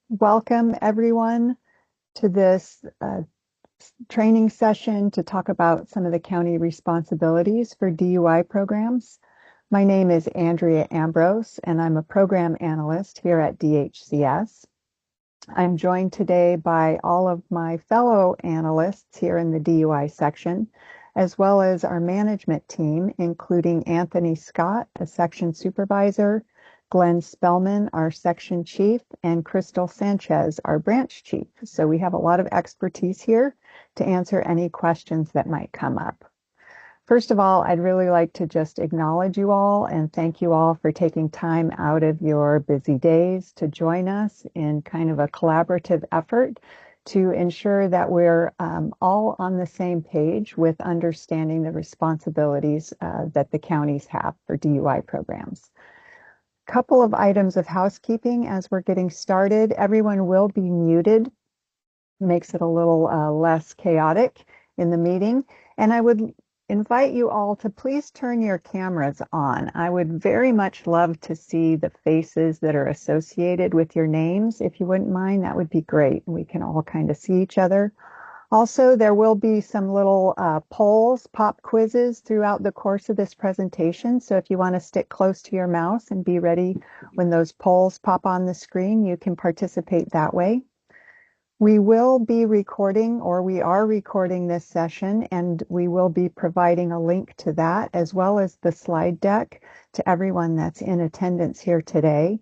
Welcome everyone to this training session to talk about some of the county responsibilities for DUI programs. My name is Andrea Ambrose, and I'm a program analyst here at DHCS. I'm joined today by all of my fellow analysts here in the DUI section, as well as our management team, including Anthony Scott, a section supervisor, Glenn Spellman, our section chief, and Crystal Sanchez, our branch chief. So we have a lot of expertise here to answer any questions that might come up. First of all, I'd really like to just acknowledge you all and thank you all for taking time out of your busy days to join us in kind of a collaborative effort to ensure that we're all on the same page with understanding the responsibilities that the counties have for DUI programs. Couple of items of housekeeping as we're getting started. Everyone will be muted. Makes it a little less chaotic in the meeting. And I would invite you all to please turn your cameras on. I would very much love to see the faces that are associated with your names. If you wouldn't mind, that would be great. We can all kind of see each other. Also, there will be some little polls, pop quizzes throughout the course of this presentation. So if you want to stick close to your mouse and be ready when those polls pop on the screen, you can participate that way. We will be recording, or we are recording this session, and we will be providing a link to that as well as the slide deck to everyone that's in attendance here today.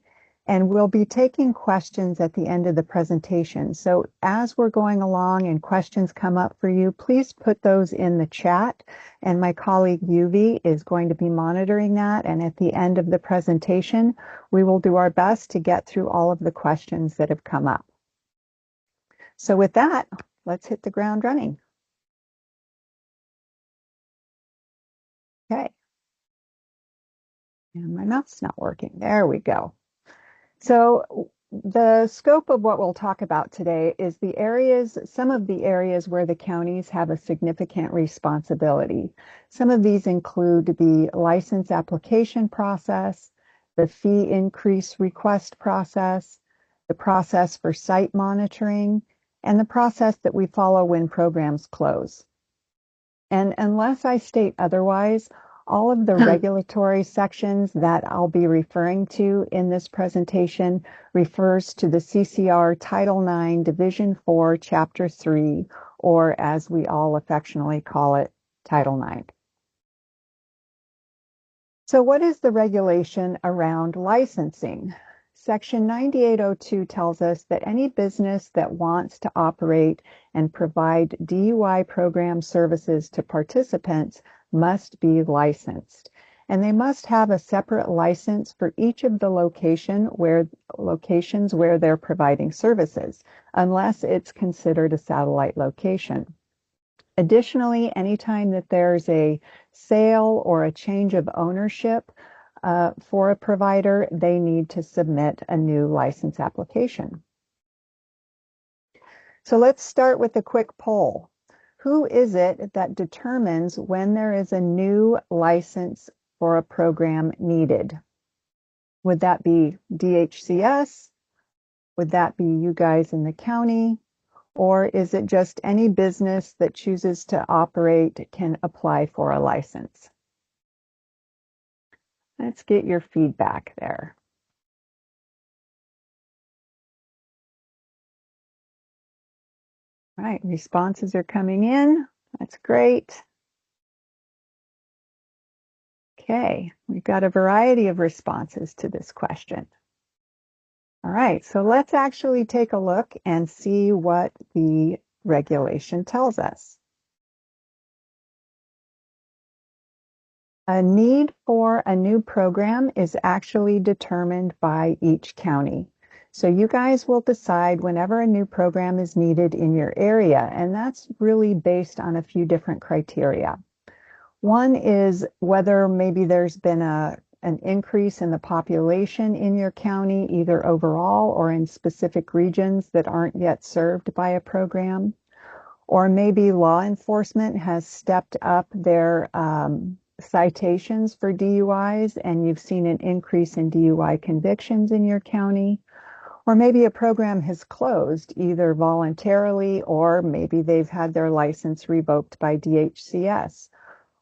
And we'll be taking questions at the end of the presentation. So as we're going along and questions come up for you, please put those in the chat. And my colleague Yuvi is going to be monitoring that. And at the end of the presentation, we will do our best to get through all of the questions that have come up. So with that, let's hit the ground running. Okay. And my mouth's not working. There we go. So the scope of what we'll talk about today is some of the areas where the counties have a significant responsibility. Some of these include the license application process, the fee increase request process, the process for site monitoring, and the process that we follow when programs close. And unless I state otherwise, all of the regulatory sections that I'll be referring to in this presentation refers to the CCR Title IX, Division 4, Chapter 3, or as we all affectionately call it, Title IX. So what is the regulation around licensing? Section 9802 tells us that any business that wants to operate and provide DUI program services to participants must be licensed. And they must have a separate license for each of the locations where they're providing services, unless it's considered a satellite location. Additionally, anytime that there's a sale or a change of ownership for a provider, they need to submit a new license application. So let's start with a quick poll. Who is it that determines when there is a new license for a program needed? Would that be DHCS? Would that be you guys in the county? Or is it just any business that chooses to operate can apply for a license? Let's get your feedback there. All right, responses are coming in. That's great. Okay, we've got a variety of responses to this question. All right, so let's actually take a look and see what the regulation tells us. A need for a new program is actually determined by each county. So you guys will decide whenever a new program is needed in your area, and that's really based on a few different criteria. One is whether maybe there's been an increase in the population in your county, either overall or in specific regions that aren't yet served by a program. Or maybe law enforcement has stepped up their citations for DUIs and you've seen an increase in DUI convictions in your county. Or maybe a program has closed either voluntarily or maybe they've had their license revoked by DHCS.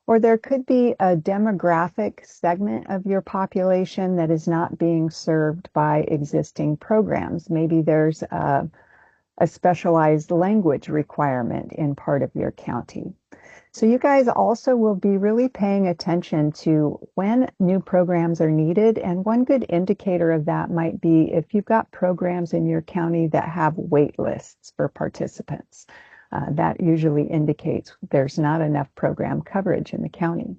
Or there could be a demographic segment of your population that is not being served by existing programs. Maybe there's a specialized language requirement in part of your county. So you guys also will be really paying attention to when new programs are needed. And one good indicator of that might be if you've got programs in your county that have wait lists for participants. That usually indicates there's not enough program coverage in the county.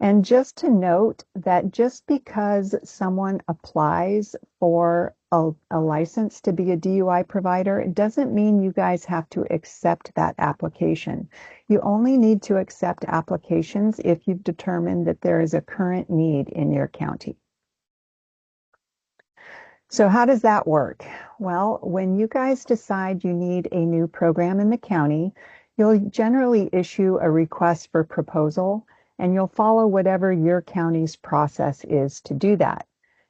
And just to note that just because someone applies for a license to be a DUI provider, it doesn't mean you guys have to accept that application. You only need to accept applications if you've determined that there is a current need in your county. So how does that work? Well, when you guys decide you need a new program in the county, you'll generally issue a request for proposal, and you'll follow whatever your county's process is to do that.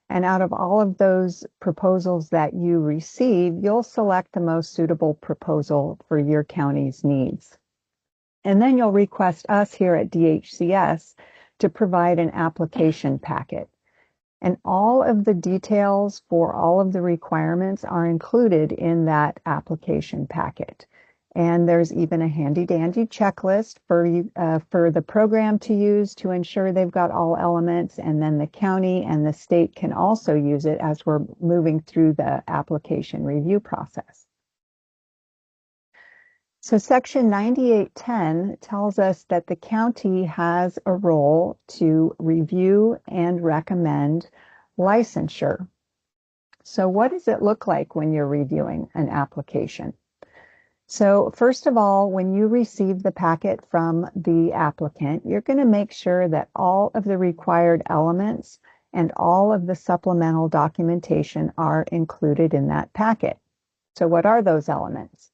And out of all of those proposals that you receive, you'll select the most suitable proposal for your county's needs. And then you'll request us here at DHCS to provide an application packet. And all of the details for all of the requirements are included in that application packet. And there's even a handy-dandy checklist for the program to use to ensure they've got all elements, and then the county and the state can also use it as we're moving through the application review process. So Section 9810 tells us that the county has a role to review and recommend licensure. So what does it look like when you're reviewing an application? So first of all, when you receive the packet from the applicant, you're going to make sure that all of the required elements and all of the supplemental documentation are included in that packet. So what are those elements?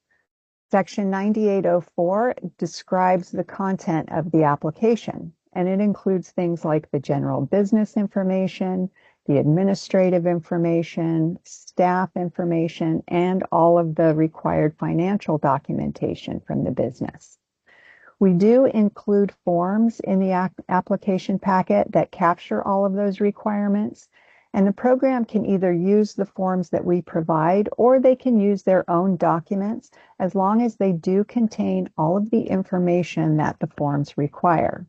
Section 9804 describes the content of the application, and it includes things like the general business information, the administrative information, staff information, and all of the required financial documentation from the business. We do include forms in the application packet that capture all of those requirements. And the program can either use the forms that we provide, or they can use their own documents as long as they do contain all of the information that the forms require.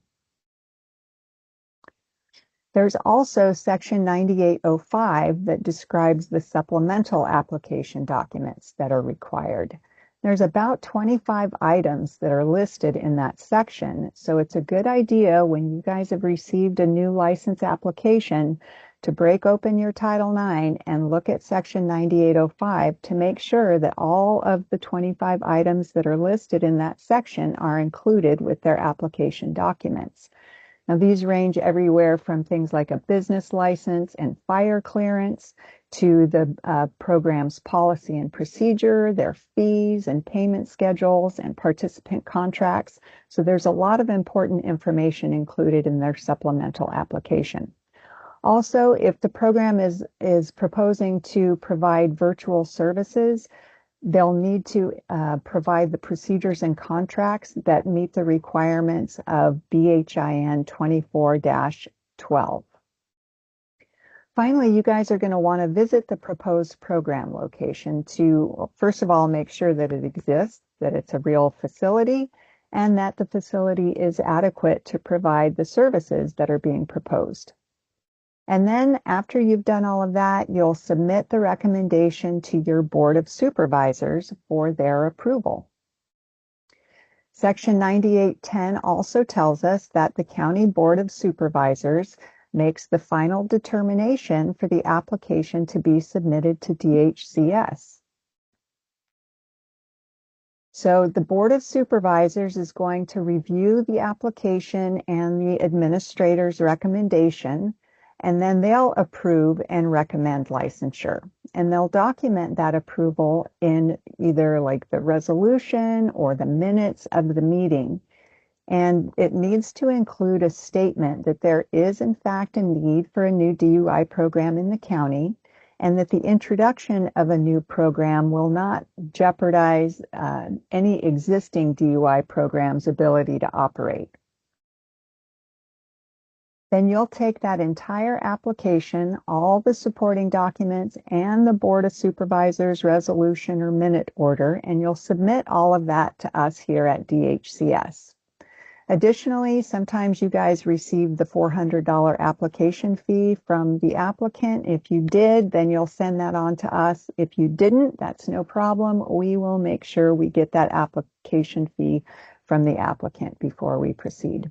There's also Section 9805 that describes the supplemental application documents that are required. There's about 25 items that are listed in that section, so it's a good idea when you guys have received a new license application to break open your Title IX and look at Section 9805 to make sure that all of the 25 items that are listed in that section are included with their application documents. Now, these range everywhere from things like a business license and fire clearance to the program's policy and procedure, their fees and payment schedules and participant contracts. So there's a lot of important information included in their supplemental application. Also, if the program is proposing to provide virtual services, they'll need to provide the procedures and contracts that meet the requirements of BHIN 24-12. Finally, you guys are going to want to visit the proposed program location to, first of all, make sure that it exists, that it's a real facility, and that the facility is adequate to provide the services that are being proposed. And then after you've done all of that, you'll submit the recommendation to your Board of Supervisors for their approval. Section 9810 also tells us that the County Board of Supervisors makes the final determination for the application to be submitted to DHCS. So the Board of Supervisors is going to review the application and the administrator's recommendation, and then they'll approve and recommend licensure. And they'll document that approval in either like the resolution or the minutes of the meeting. And it needs to include a statement that there is in fact a need for a new DUI program in the county, and that the introduction of a new program will not jeopardize any existing DUI program's ability to operate. Then you'll take that entire application, all the supporting documents, and the Board of Supervisors resolution or minute order, and you'll submit all of that to us here at DHCS. Additionally, sometimes you guys receive the $400 application fee from the applicant. If you did, then you'll send that on to us. If you didn't, that's no problem. We will make sure we get that application fee from the applicant before we proceed.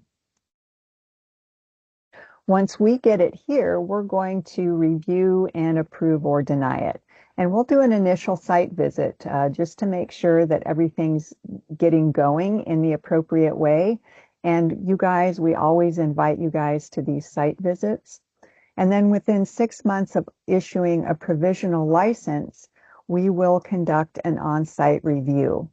Once we get it here, we're going to review and approve or deny it. And we'll do an initial site visit just to make sure that everything's getting going in the appropriate way. And you guys, we always invite you guys to these site visits. And then within 6 months of issuing a provisional license, we will conduct an on-site review.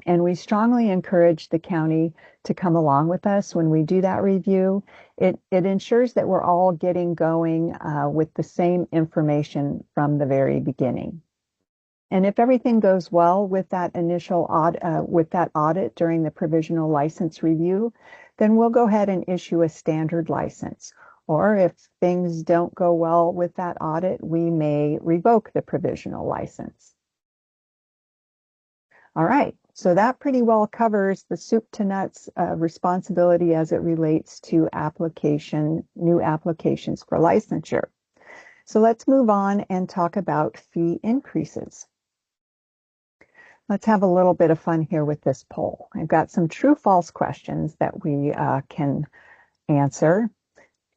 And we strongly encourage the county to come along with us when we do that review. It ensures that we're all getting going with the same information from the very beginning. And if everything goes well with that initial audit during the provisional license review, then we'll go ahead and issue a standard license. Or if things don't go well with that audit, we may revoke the provisional license. All right, so that pretty well covers the soup to nuts responsibility as it relates to new applications for licensure. So let's move on and talk about fee increases. Let's have a little bit of fun here with this poll. I've got some true-false questions that we can answer,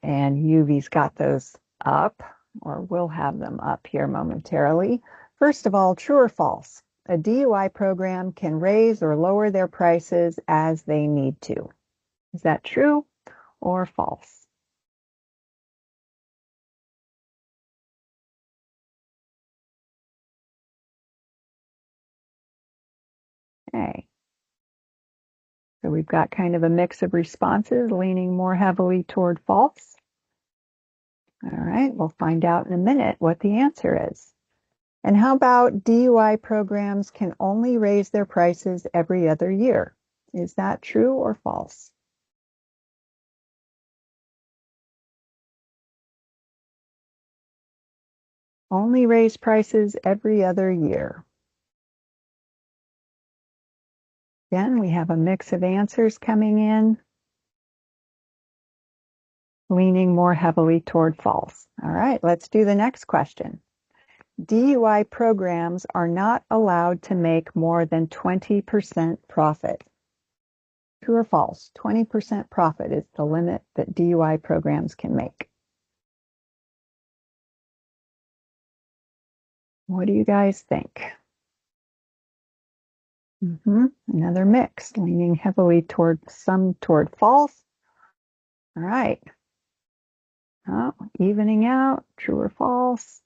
and Yuvi's got those up, or we'll have them up here momentarily. First of all, true or false? A DUI program can raise or lower their prices as they need to. Is that true or false? Okay. So we've got kind of a mix of responses leaning more heavily toward false. All right, we'll find out in a minute what the answer is. And how about DUI programs can only raise their prices every other year? Is that true or false? Only raise prices every other year. Again, we have a mix of answers coming in, leaning more heavily toward false. All right, let's do the next question. DUI programs are not allowed to make more than 20% profit. True or false? 20% profit is the limit that DUI programs can make. What do you guys think? Another mix, leaning heavily toward false. All right. Oh, evening out, true or false.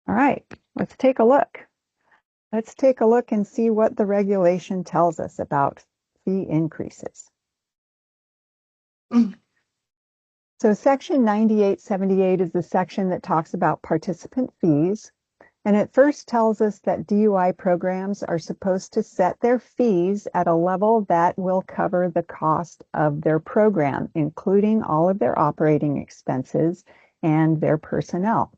All right, let's take a look. Let's take a look and see what the regulation tells us about fee increases. So Section 9878 is the section that talks about participant fees. And it first tells us that DUI programs are supposed to set their fees at a level that will cover the cost of their program, including all of their operating expenses and their personnel.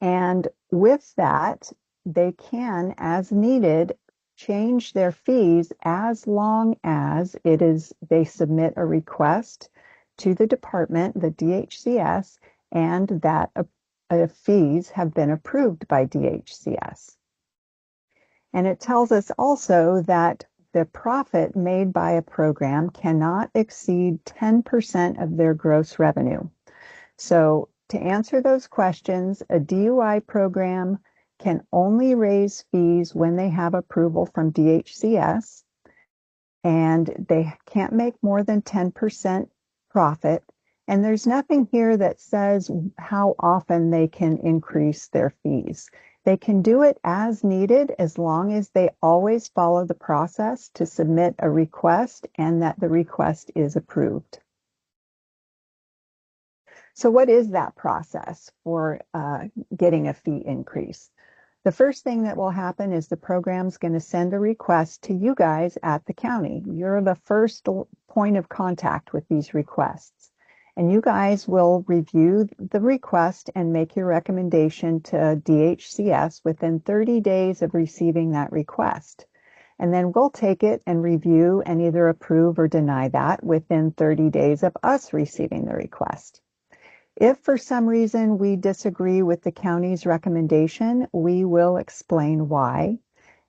And with that, they can, as needed, change their fees as long as they submit a request to the department, the DHCS, and that fees have been approved by DHCS. And it tells us also that the profit made by a program cannot exceed 10% of their gross revenue. So to answer those questions, a DUI program can only raise fees when they have approval from DHCS, and they can't make more than 10% profit. And there's nothing here that says how often they can increase their fees. They can do it as needed as long as they always follow the process to submit a request and that the request is approved. So what is that process for getting a fee increase? The first thing that will happen is the program's going to send a request to you guys at the county. You're the first point of contact with these requests. And you guys will review the request and make your recommendation to DHCS within 30 days of receiving that request. And then we'll take it and review and either approve or deny that within 30 days of us receiving the request. If for some reason we disagree with the county's recommendation, we will explain why.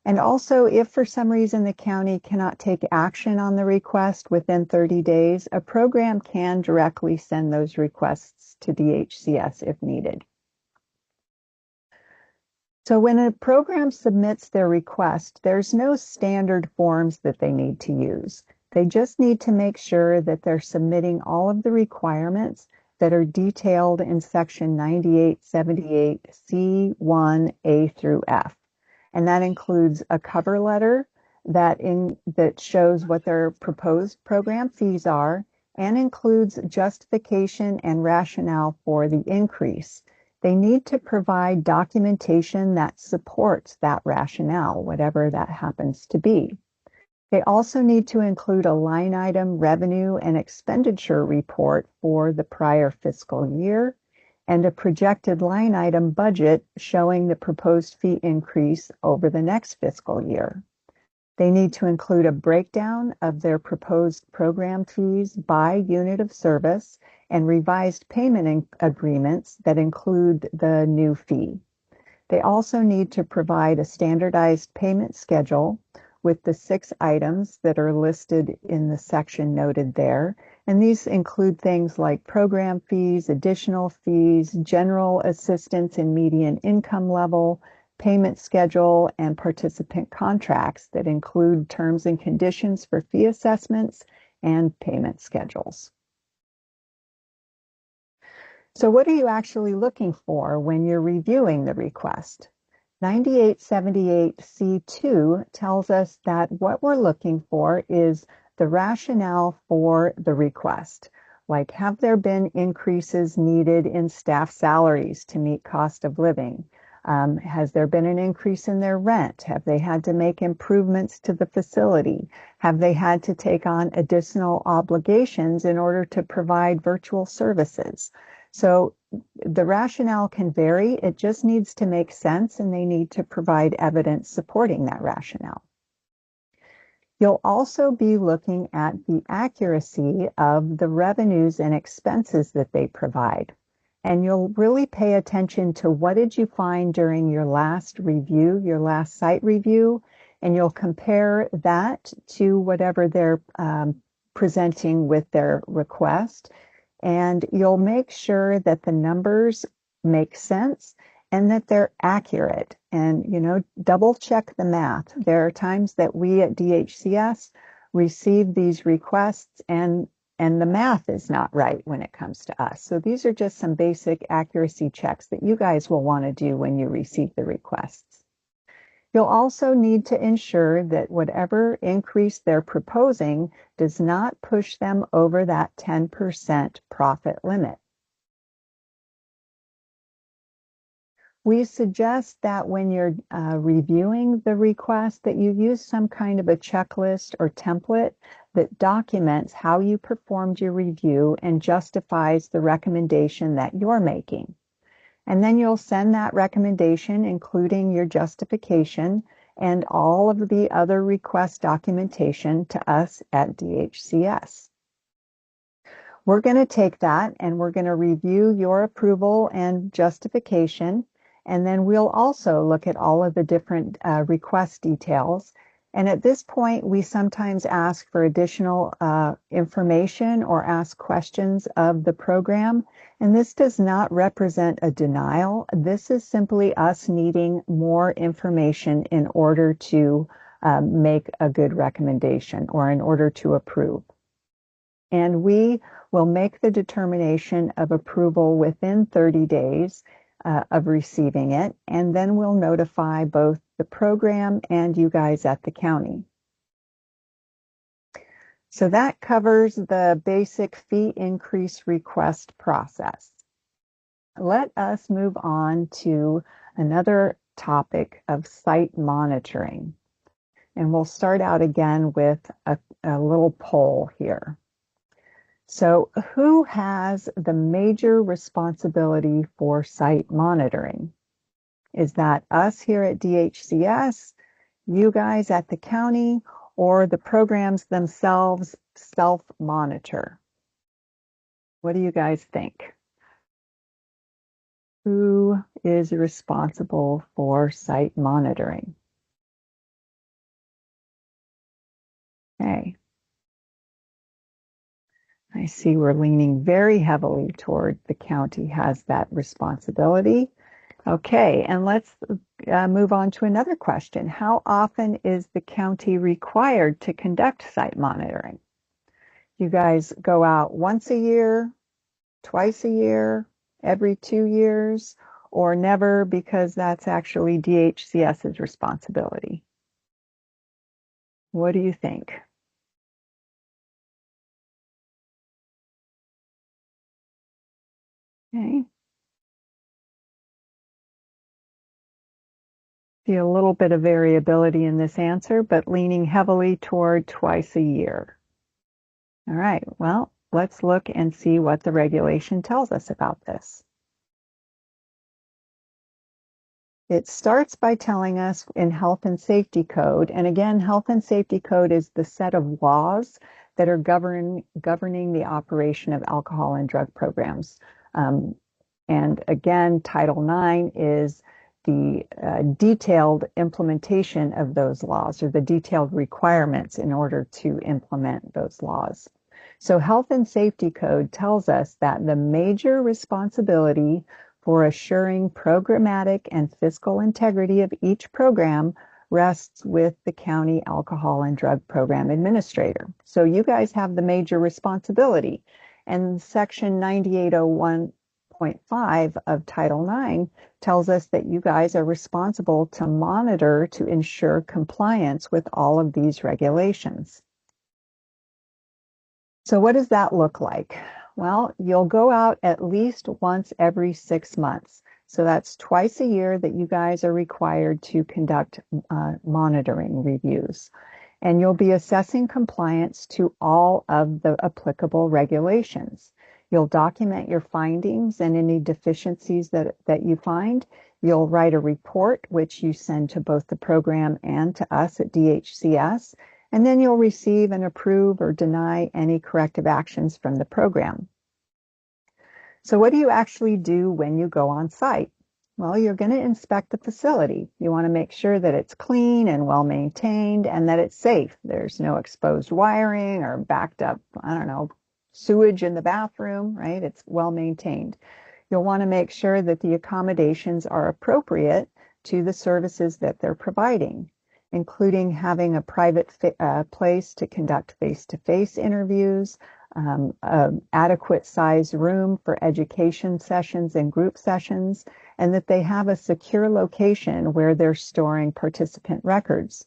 And also, if for some reason the county cannot take action on the request within 30 days, a program can directly send those requests to DHCS if needed. So when a program submits their request, there's no standard forms that they need to use. They just need to make sure that they're submitting all of the requirements that are detailed in section 9878C1A through F. And that includes a cover letter that shows what their proposed program fees are and includes justification and rationale for the increase. They need to provide documentation that supports that rationale, whatever that happens to be. They also need to include a line item revenue and expenditure report for the prior fiscal year and a projected line item budget showing the proposed fee increase over the next fiscal year. They need to include a breakdown of their proposed program fees by unit of service and revised payment agreements that include the new fee. They also need to provide a standardized payment schedule with the 6 items that are listed in the section noted there. And these include things like program fees, additional fees, general assistance and median income level, payment schedule, and participant contracts that include terms and conditions for fee assessments and payment schedules. So what are you actually looking for when you're reviewing the request? 9878C2 tells us that what we're looking for is the rationale for the request. Like, have there been increases needed in staff salaries to meet cost of living? Has there been an increase in their rent? Have they had to make improvements to the facility? Have they had to take on additional obligations in order to provide virtual services? So the rationale can vary. It just needs to make sense, and they need to provide evidence supporting that rationale. You'll also be looking at the accuracy of the revenues and expenses that they provide. And you'll really pay attention to what did you find during your last review, your last site review, and you'll compare that to whatever they're presenting with their request. And you'll make sure that the numbers make sense and that they're accurate. And, double check the math. There are times that we at DHCS receive these requests and the math is not right when it comes to us. So these are just some basic accuracy checks that you guys will want to do when you receive the requests. You'll also need to ensure that whatever increase they're proposing does not push them over that 10% profit limit. We suggest that when you're reviewing the request that you use some kind of a checklist or template that documents how you performed your review and justifies the recommendation that you're making. And then you'll send that recommendation, including your justification and all of the other request documentation to us at DHCS. We're going to take that and we're going to review your approval and justification. And then we'll also look at all of the different request details. And at this point, we sometimes ask for additional information or ask questions of the program. And this does not represent a denial. This is simply us needing more information in order to make a good recommendation or in order to approve. And we will make the determination of approval within 30 days of receiving it, and then we'll notify both the program and you guys at the county. So that covers the basic fee increase request process. let us move on to another topic of site monitoring. And we'll start out again with a little poll here. So who has the major responsibility for site monitoring? Is that us here at DHCS, you guys at the county, or the programs themselves self-monitor? What do you guys think? Who is responsible for site monitoring? Okay. I see we're leaning very heavily toward the county has that responsibility. Okay, and let's move on to another question. How often is the county required to conduct site monitoring? You guys go out once a year, twice a year, every 2 years, or never because that's actually DHCS's responsibility? What do you think? Okay. See a little bit of variability in this answer, but leaning heavily toward twice a year. All right, well, let's look and see what the regulation tells us about this. It starts by telling us in Health and Safety Code, and again, Health and Safety Code is the set of laws that are governing the operation of alcohol and drug programs. And again, Title IX is the detailed implementation of those laws or the detailed requirements in order to implement those laws. So Health and Safety Code tells us that the major responsibility for assuring programmatic and fiscal integrity of each program rests with the county alcohol and drug program administrator. So you guys have the major responsibility. And Section 9801.5 of Title IX tells us that you guys are responsible to monitor to ensure compliance with all of these regulations. So what does that look like? Well, you'll go out at least once every 6 months. So that's twice a year that you guys are required to conduct monitoring reviews. And you'll be assessing compliance to all of the applicable regulations. You'll document your findings and any deficiencies that you find. You'll write a report, which you send to both the program and to us at DHCS. And then you'll receive and approve or deny any corrective actions from the program. So what do you actually do when you go on site? Well, you're going to inspect the facility. You want to make sure that it's clean and well maintained and that it's safe. There's no exposed wiring or backed up, I don't know, sewage in the bathroom, right? It's well maintained. You'll want to make sure that the accommodations are appropriate to the services that they're providing, including having a private place to conduct face-to-face interviews, adequate size room for education sessions and group sessions, and that they have a secure location where they're storing participant records.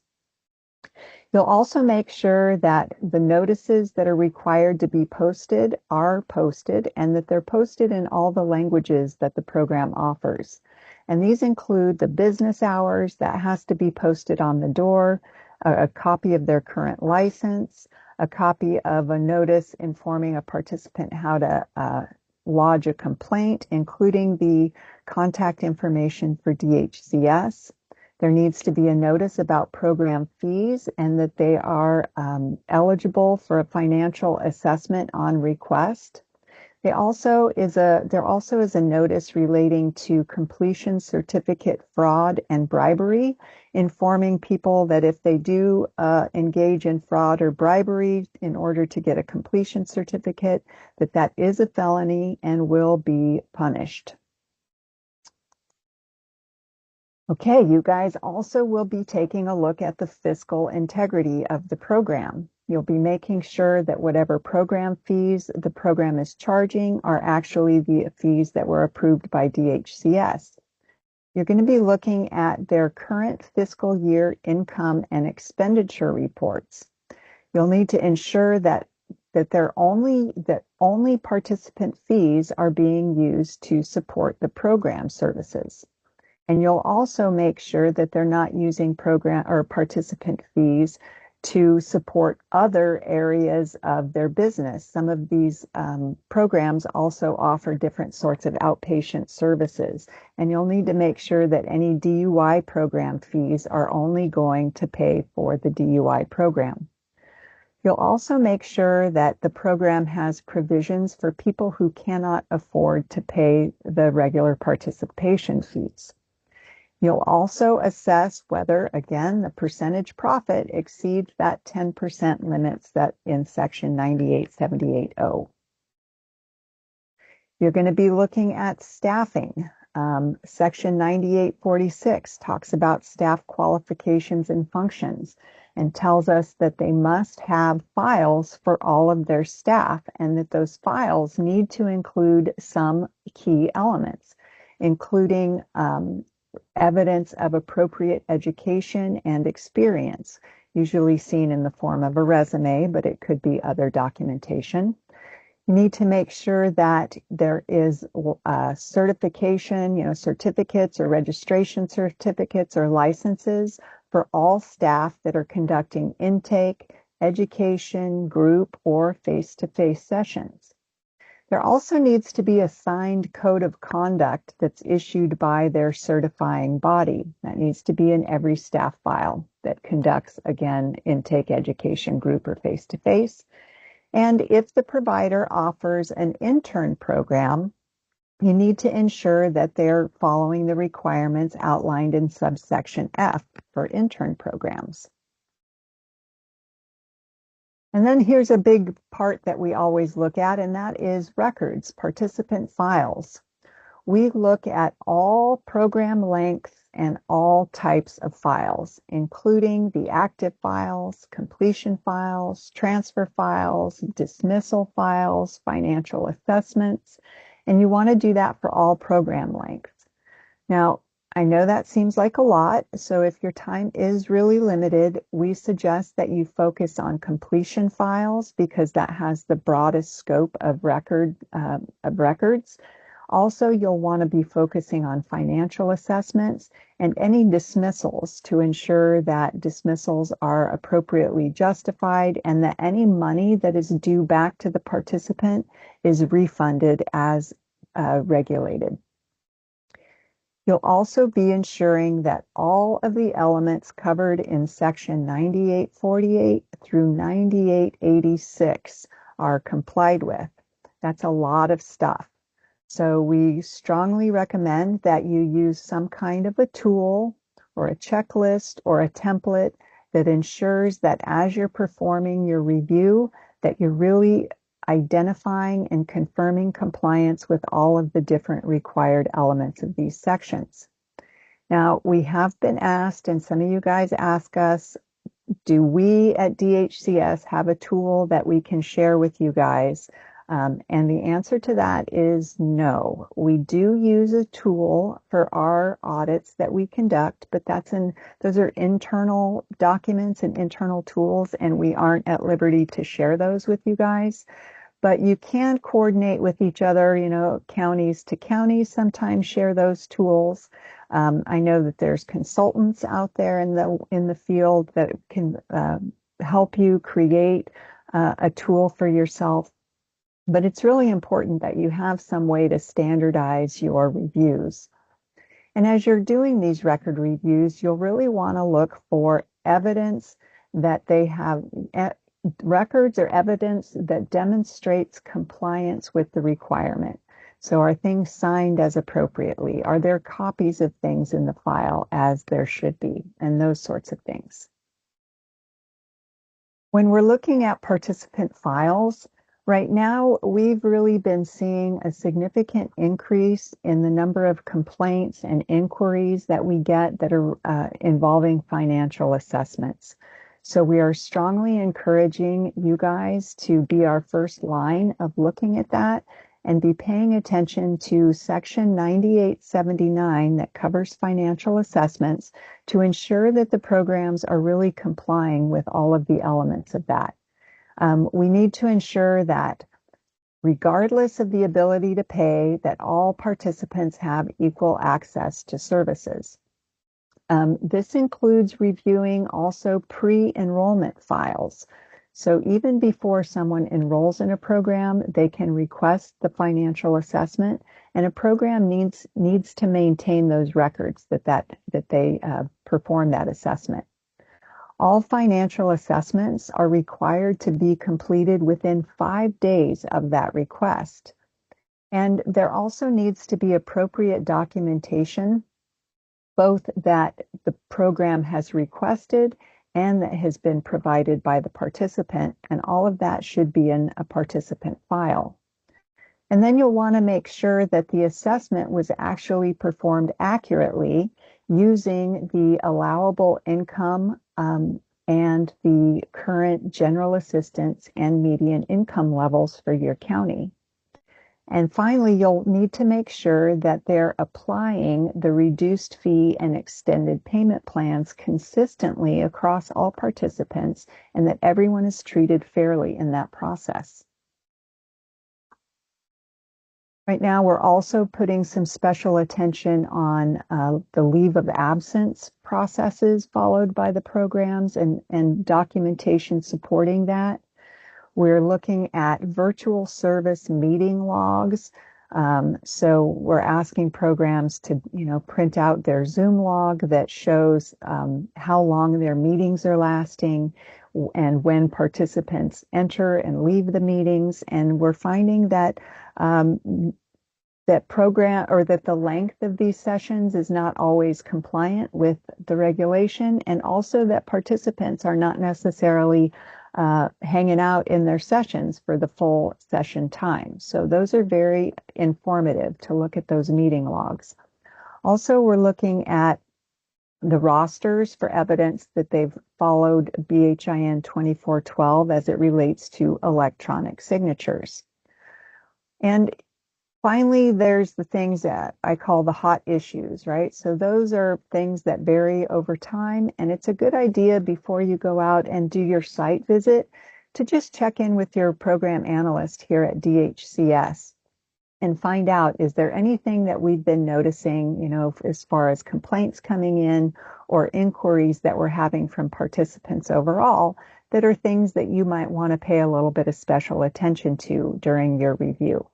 You'll also make sure that the notices that are required to be posted are posted and that they're posted in all the languages that the program offers. And these include the business hours that has to be posted on the door, a copy of their current license, a copy of a notice informing a participant how to lodge a complaint, including the contact information for DHCS. There needs to be a notice about program fees and that they are eligible for a financial assessment on request. There also is a notice relating to completion certificate fraud and bribery, informing people that if they do engage in fraud or bribery in order to get a completion certificate, that is a felony and will be punished. Okay, you guys also will be taking a look at the fiscal integrity of the program. You'll be making sure that whatever program fees the program is charging are actually the fees that were approved by DHCS. You're going to be looking at their current fiscal year income and expenditure reports. You'll need to ensure that that only participant fees are being used to support the program services. And you'll also make sure that they're not using program or participant fees to support other areas of their business. Some of these programs also offer different sorts of outpatient services, and you'll need to make sure that any DUI program fees are only going to pay for the DUI program. You'll also make sure that the program has provisions for people who cannot afford to pay the regular participation fees. You'll also assess whether, again, the percentage profit exceeds that 10% limits that in section 98780. You're going to be looking at staffing. Section 9846 talks about staff qualifications and functions and tells us that they must have files for all of their staff and that those files need to include some key elements, including evidence of appropriate education and experience, usually seen in the form of a resume, but it could be other documentation. You need to make sure that there is certification, certificates or registration certificates or licenses for all staff that are conducting intake, education, group, or face-to-face sessions. There also needs to be a signed code of conduct that's issued by their certifying body. That needs to be in every staff file that conducts, again, intake, education, group, or face-to-face. And if the provider offers an intern program, you need to ensure that they're following the requirements outlined in subsection F for intern programs. And then here's a big part that we always look at, and that is records, participant files. We look at all program lengths and all types of files, including the active files, completion files, transfer files, dismissal files, financial assessments, and you want to do that for all program lengths. Now, I know that seems like a lot, so if your time is really limited, we suggest that you focus on completion files because that has the broadest scope of records. Also, you'll want to be focusing on financial assessments and any dismissals to ensure that dismissals are appropriately justified and that any money that is due back to the participant is refunded as regulated. You'll also be ensuring that all of the elements covered in section 9848 through 9886 are complied with. That's a lot of stuff. So we strongly recommend that you use some kind of a tool or a checklist or a template that ensures that as you're performing your review, that you're really identifying and confirming compliance with all of the different required elements of these sections. Now, we have been asked, and some of you guys ask us, do we at DHCS have a tool that we can share with you guys? And the answer to that is no. We do use a tool for our audits that we conduct, but those are internal documents and internal tools, and we aren't at liberty to share those with you guys. But you can coordinate with each other, counties to counties sometimes share those tools. I know that there's consultants out there in the field that can help you create a tool for yourself. But it's really important that you have some way to standardize your reviews. And as you're doing these record reviews, you'll really want to look for evidence that they have records or evidence that demonstrates compliance with the requirement. So are things signed as appropriately? Are there copies of things in the file as there should be? And those sorts of things. When we're looking at participant files, right now we've really been seeing a significant increase in the number of complaints and inquiries that we get that are involving financial assessments. So we are strongly encouraging you guys to be our first line of looking at that and be paying attention to section 9879 that covers financial assessments to ensure that the programs are really complying with all of the elements of that. We need to ensure that regardless of the ability to pay, that all participants have equal access to services. This includes reviewing also pre-enrollment files. So even before someone enrolls in a program, they can request the financial assessment, and a program needs to maintain those records that they perform that assessment. All financial assessments are required to be completed within 5 days of that request. And there also needs to be appropriate documentation, both that the program has requested and that has been provided by the participant, and all of that should be in a participant file. And then you'll want to make sure that the assessment was actually performed accurately using the allowable income and the current general assistance and median income levels for your county. And finally, you'll need to make sure that they're applying the reduced fee and extended payment plans consistently across all participants, and that everyone is treated fairly in that process. Right now, we're also putting some special attention on the leave of absence processes followed by the programs and documentation supporting that. We're looking at virtual service meeting logs. So we're asking programs to, print out their Zoom log that shows how long their meetings are lasting and when participants enter and leave the meetings. And we're finding that that the length of these sessions is not always compliant with the regulation, and also that participants are not necessarily hanging out in their sessions for the full session time. So those are very informative to look at those meeting logs. Also, we're looking at the rosters for evidence that they've followed BHIN 2412 as it relates to electronic signatures. And finally, there's the things that I call the hot issues, right? So those are things that vary over time, and it's a good idea before you go out and do your site visit to just check in with your program analyst here at DHCS and find out, is there anything that we've been noticing, as far as complaints coming in or inquiries that we're having from participants overall that are things that you might want to pay a little bit of special attention to during your review.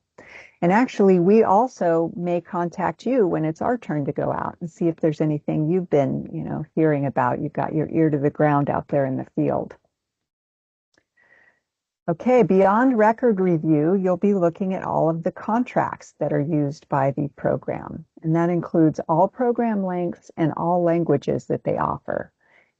And actually, we also may contact you when it's our turn to go out and see if there's anything you've been, hearing about. You've got your ear to the ground out there in the field. Okay, beyond record review, you'll be looking at all of the contracts that are used by the program. And that includes all program lengths and all languages that they offer.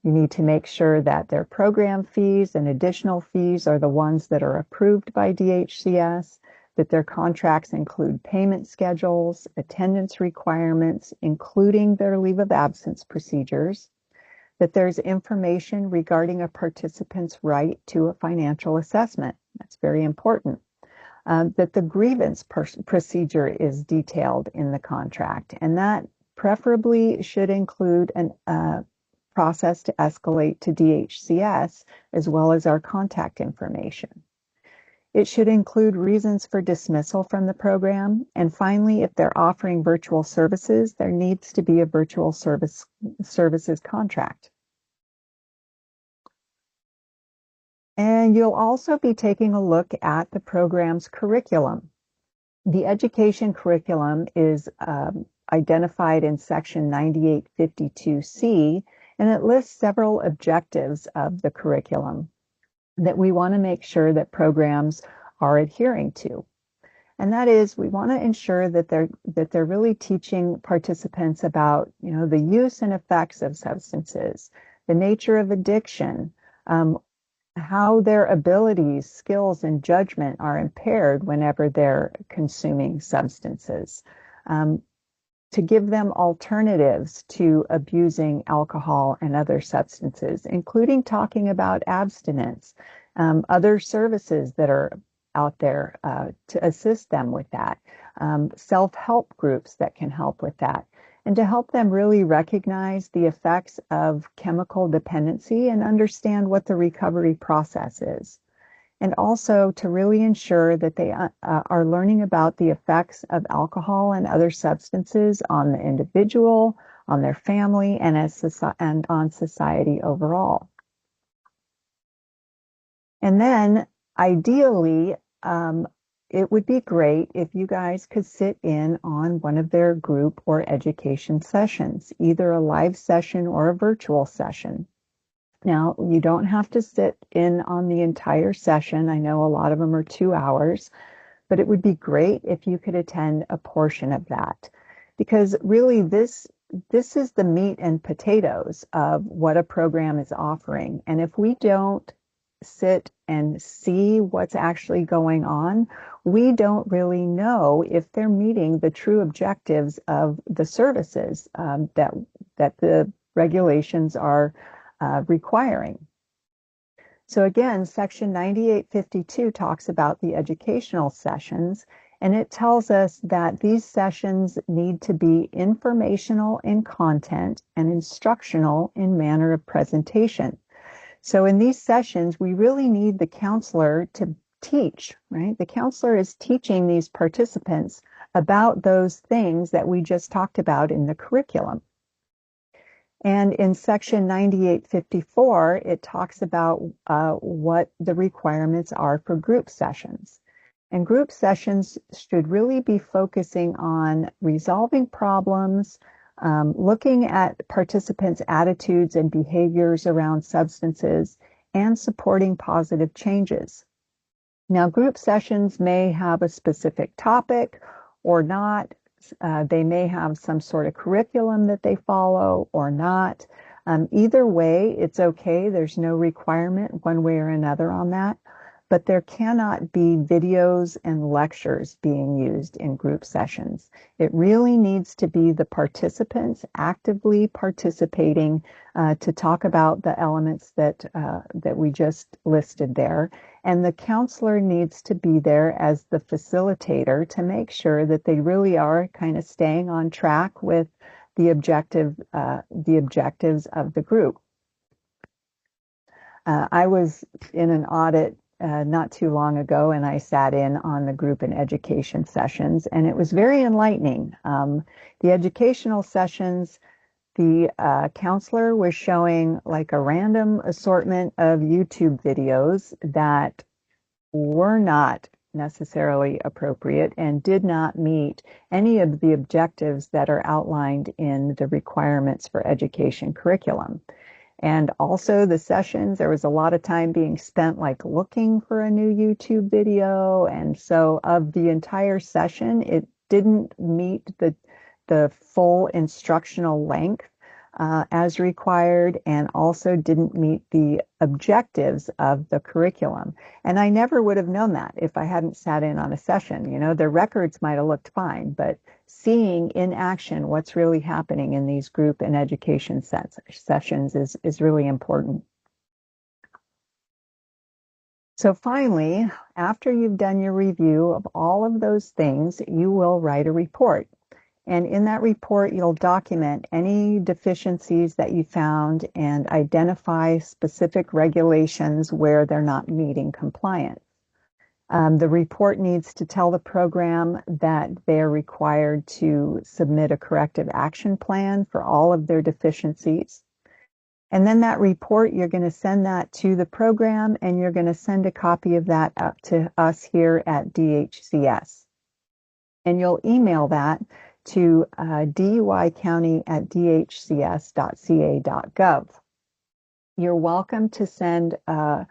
You need to make sure that their program fees and additional fees are the ones that are approved by DHCS, that their contracts include payment schedules, attendance requirements, including their leave of absence procedures, that there's information regarding a participant's right to a financial assessment. That's very important. That the grievance procedure is detailed in the contract, and that preferably should include a process to escalate to DHCS as well as our contact information. It should include reasons for dismissal from the program. And finally, if they're offering virtual services, there needs to be a virtual services contract. And you'll also be taking a look at the program's curriculum. The education curriculum is identified in section 9852C, and it lists several objectives of the curriculum that we want to make sure that programs are adhering to. And that is, we want to ensure that they're really teaching participants about, the use and effects of substances, the nature of addiction, how their abilities, skills, and judgment are impaired whenever they're consuming substances, to give them alternatives to abusing alcohol and other substances, including talking about abstinence, other services that are out there to assist them with that, self-help groups that can help with that, and to help them really recognize the effects of chemical dependency and understand what the recovery process is. and also to really ensure that they are learning about the effects of alcohol and other substances on the individual, on their family, and on society overall. And then ideally, it would be great if you guys could sit in on one of their group or education sessions, either a live session or a virtual session. Now, you don't have to sit in on the entire session. I know a lot of them are 2 hours, but it would be great if you could attend a portion of that. Because really this is the meat and potatoes of what a program is offering. And if we don't sit and see what's actually going on, we don't really know if they're meeting the true objectives of the services that the regulations are requiring. So again, Section 9852 talks about the educational sessions, and it tells us that these sessions need to be informational in content and instructional in manner of presentation. So in these sessions, we really need the counselor to teach, right? The counselor is teaching these participants about those things that we just talked about in the curriculum. And in Section 9854, it talks about what the requirements are for group sessions. And group sessions should really be focusing on resolving problems, looking at participants' attitudes and behaviors around substances, and supporting positive changes. Now, group sessions may have a specific topic or not. They may have some sort of curriculum that they follow or not. Either way, it's okay. There's no requirement one way or another on that. But there cannot be videos and lectures being used in group sessions. It really needs to be the participants actively participating to talk about the elements that we just listed there. And the counselor needs to be there as the facilitator to make sure that they really are kind of staying on track with the objectives of the group. I was in an audit not too long ago, and I sat in on the group and education sessions, and it was very enlightening. The educational sessions, the counselor was showing like a random assortment of YouTube videos that were not necessarily appropriate and did not meet any of the objectives that are outlined in the requirements for education curriculum. And also the sessions, there was a lot of time being spent like looking for a new YouTube video. And so of the entire session, it didn't meet the full instructional length as required, and also didn't meet the objectives of the curriculum. And I never would have known that if I hadn't sat in on a session. You know, the records might have looked fine, but seeing in action what's really happening in these group and education sessions is really important. So finally, after you've done your review of all of those things, you will write a report. And in that report, you'll document any deficiencies that you found and identify specific regulations where they're not meeting compliance. The report needs to tell the program that they're required to submit a corrective action plan for all of their deficiencies. And then that report, you're going to send that to the program, and you're going to send a copy of that up to us here at DHCS. And you'll email that to duicounty@dhcs.ca.gov. You're welcome to send an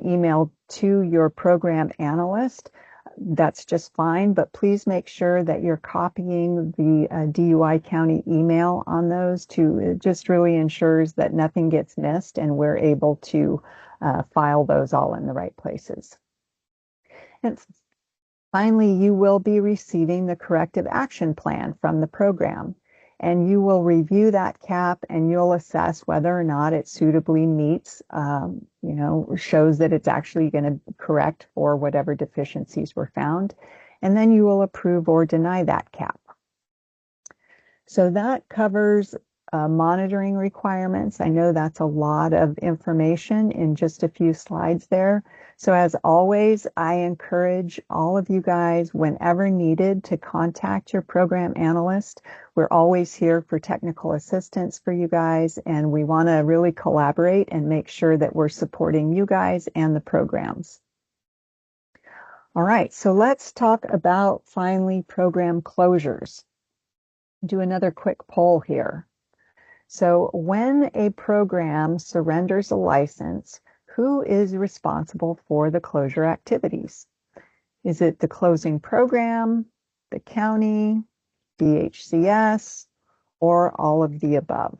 email to your program analyst. That's just fine, but please make sure that you're copying the DUI County email on those it just really ensures that nothing gets missed and we're able to file those all in the right places. And finally, you will be receiving the corrective action plan from the program, and you will review that CAP and you'll assess whether or not it suitably meets, shows that it's actually going to correct for whatever deficiencies were found, and then you will approve or deny that CAP. So that covers monitoring requirements. I know that's a lot of information in just a few slides there. So as always, I encourage all of you guys, whenever needed, to contact your program analyst. We're always here for technical assistance for you guys, and we want to really collaborate and make sure that we're supporting you guys and the programs. All right, so let's talk about finally program closures. Do another quick poll here. So when a program surrenders a license, who is responsible for the closure activities? Is it the closing program, the county, DHCS, or all of the above?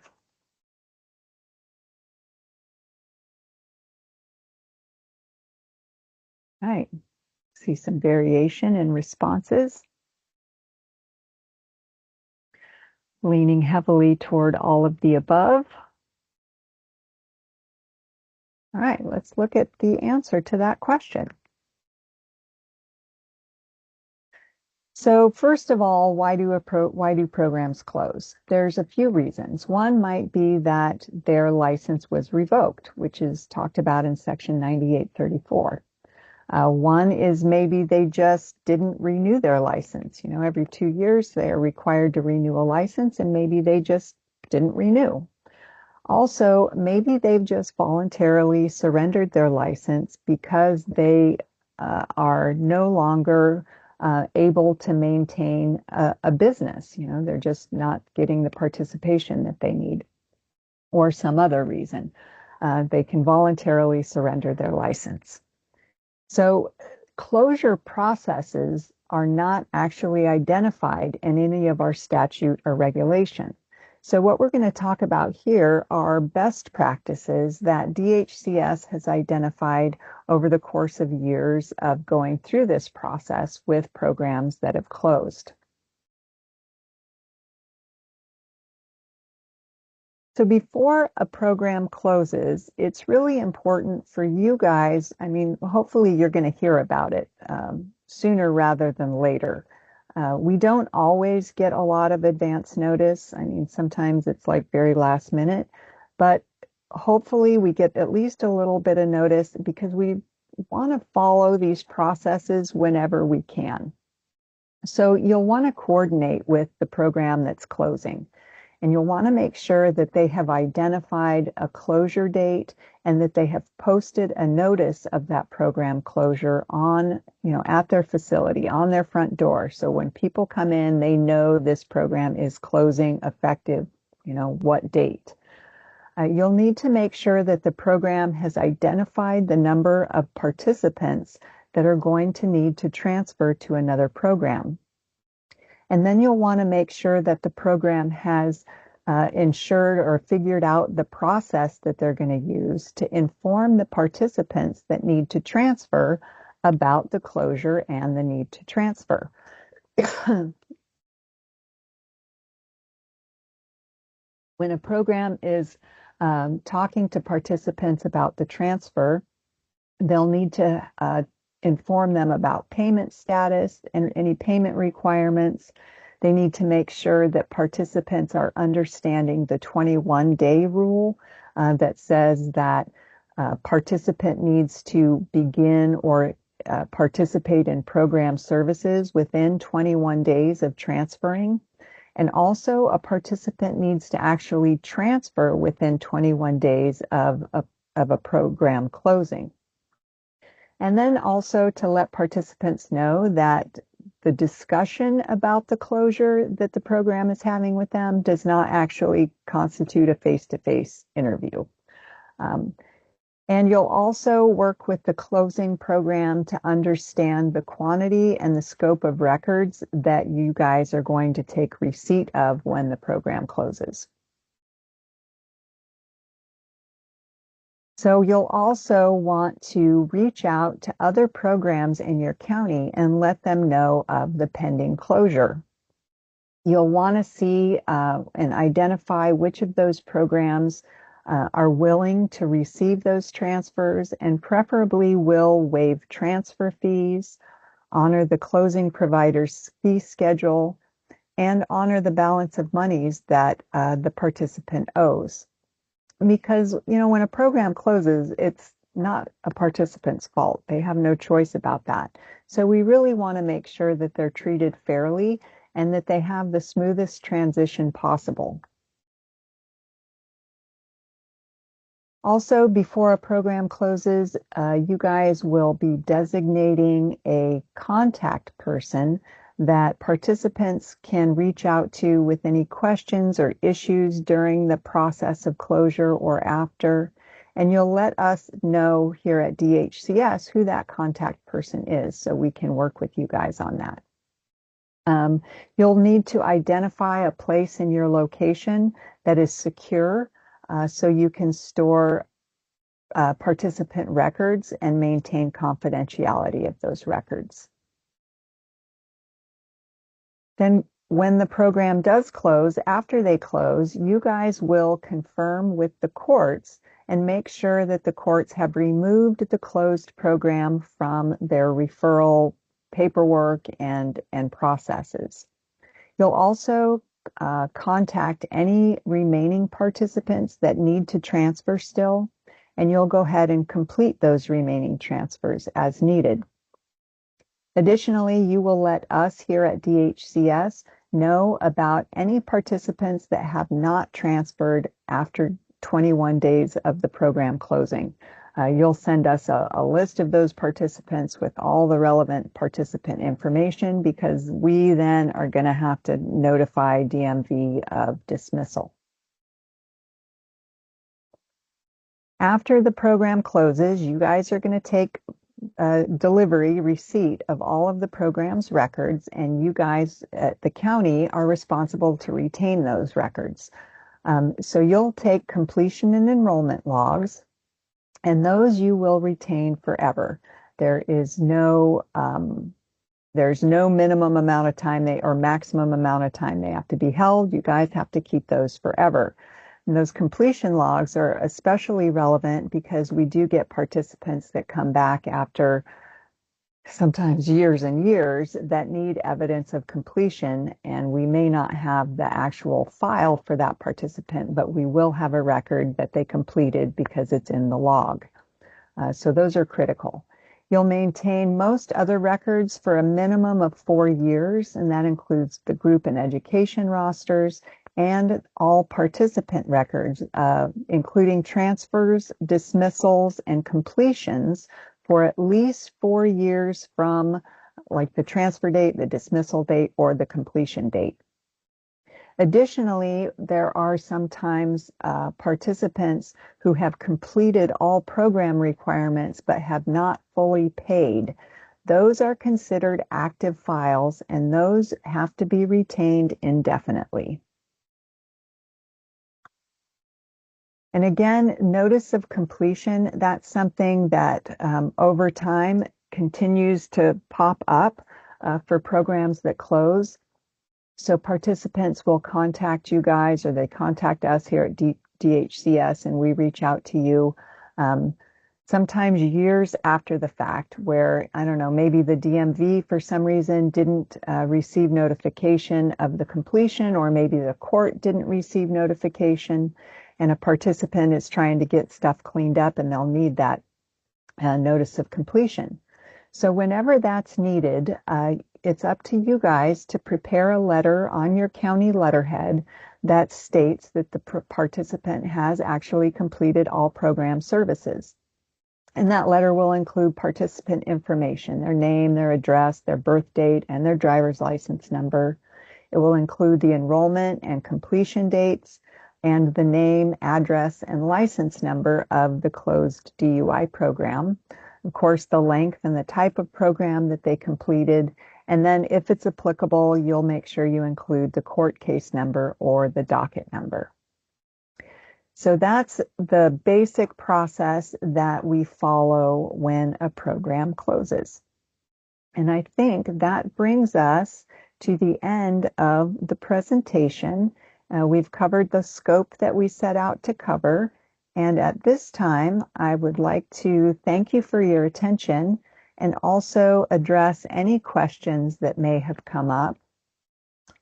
All right, see some variation in responses. Leaning heavily toward all of the above. All right, let's look at the answer to that question. So first of all, why do programs close? There's a few reasons. One might be that their license was revoked, which is talked about in section 9834. One is maybe they just didn't renew their license. You know, every 2 years they are required to renew a license, and maybe they just didn't renew. Also, maybe they've just voluntarily surrendered their license because they are no longer able to maintain a business. You know, they're just not getting the participation that they need, or some other reason. They can voluntarily surrender their license. So closure processes are not actually identified in any of our statute or regulation. So what we're going to talk about here are best practices that DHCS has identified over the course of years of going through this process with programs that have closed. So before a program closes, it's really important for you guys. I mean, hopefully you're going to hear about it sooner rather than later. We don't always get a lot of advance notice. I mean, sometimes it's like very last minute, but hopefully we get at least a little bit of notice because we want to follow these processes whenever we can. So you'll want to coordinate with the program that's closing. And you'll want to make sure that they have identified a closure date and that they have posted a notice of that program closure on, at their facility, on their front door. So when people come in, they know this program is closing effective, what date. You'll need to make sure that the program has identified the number of participants that are going to need to transfer to another program. And then you'll want to make sure that the program has ensured or figured out the process that they're going to use to inform the participants that need to transfer about the closure and the need to transfer. When a program is talking to participants about the transfer, they'll need to inform them about payment status and any payment requirements. They need to make sure that participants are understanding the 21-day rule that says that participant needs to begin or participate in program services within 21 days of transferring. And also a participant needs to actually transfer within 21 days of a program closing. And then also to let participants know that the discussion about the closure that the program is having with them does not actually constitute a face-to-face interview. And you'll also work with the closing program to understand the quantity and the scope of records that you guys are going to take receipt of when the program closes. So you'll also want to reach out to other programs in your county and let them know of the pending closure. You'll want to see and identify which of those programs are willing to receive those transfers and preferably will waive transfer fees, honor the closing provider's fee schedule, and honor the balance of monies that the participant owes. Because, when a program closes, it's not a participant's fault. They have no choice about that. So we really want to make sure that they're treated fairly and that they have the smoothest transition possible. Also, before a program closes, you guys will be designating a contact person that participants can reach out to with any questions or issues during the process of closure or after. And you'll let us know here at DHCS who that contact person is so we can work with you guys on that. You'll need to identify a place in your location that is secure so you can store participant records and maintain confidentiality of those records. Then when the program does close, after they close, you guys will confirm with the courts and make sure that the courts have removed the closed program from their referral paperwork and processes. You'll also contact any remaining participants that need to transfer still, and you'll go ahead and complete those remaining transfers as needed. Additionally, you will let us here at DHCS know about any participants that have not transferred after 21 days of the program closing. You'll send us a list of those participants with all the relevant participant information because we then are going to have to notify DMV of dismissal. After the program closes, you guys are going to take receipt of all of the program's records, and you guys at the county are responsible to retain those records. So you'll take completion and enrollment logs, and those you will retain forever. There's no minimum amount of time or maximum amount of time they have to be held. You guys have to keep those forever. And those completion logs are especially relevant because we do get participants that come back after sometimes years and years that need evidence of completion, and we may not have the actual file for that participant, but we will have a record that they completed because it's in the log. So those are critical. You'll maintain most other records for a minimum of 4 years, and that includes the group and education rosters and all participant records, including transfers, dismissals, and completions for at least 4 years from like the transfer date, the dismissal date, or the completion date. Additionally, there are sometimes participants who have completed all program requirements but have not fully paid. Those are considered active files, and those have to be retained indefinitely. And again, notice of completion, that's something that over time continues to pop up for programs that close. So participants will contact you guys, or they contact us here at DHCS, and we reach out to you sometimes years after the fact where, I don't know, maybe the DMV for some reason didn't receive notification of the completion, or maybe the court didn't receive notification, and a participant is trying to get stuff cleaned up, and they'll need that notice of completion. So whenever that's needed, it's up to you guys to prepare a letter on your county letterhead that states that the participant has actually completed all program services. And that letter will include participant information, their name, their address, their birth date, and their driver's license number. It will include the enrollment and completion dates, and the name, address, and license number of the closed DUI program. Of course, the length and the type of program that they completed. And then if it's applicable, you'll make sure you include the court case number or the docket number. So that's the basic process that we follow when a program closes. And I think that brings us to the end of the presentation. We've covered the scope that we set out to cover. And at this time, I would like to thank you for your attention and also address any questions that may have come up.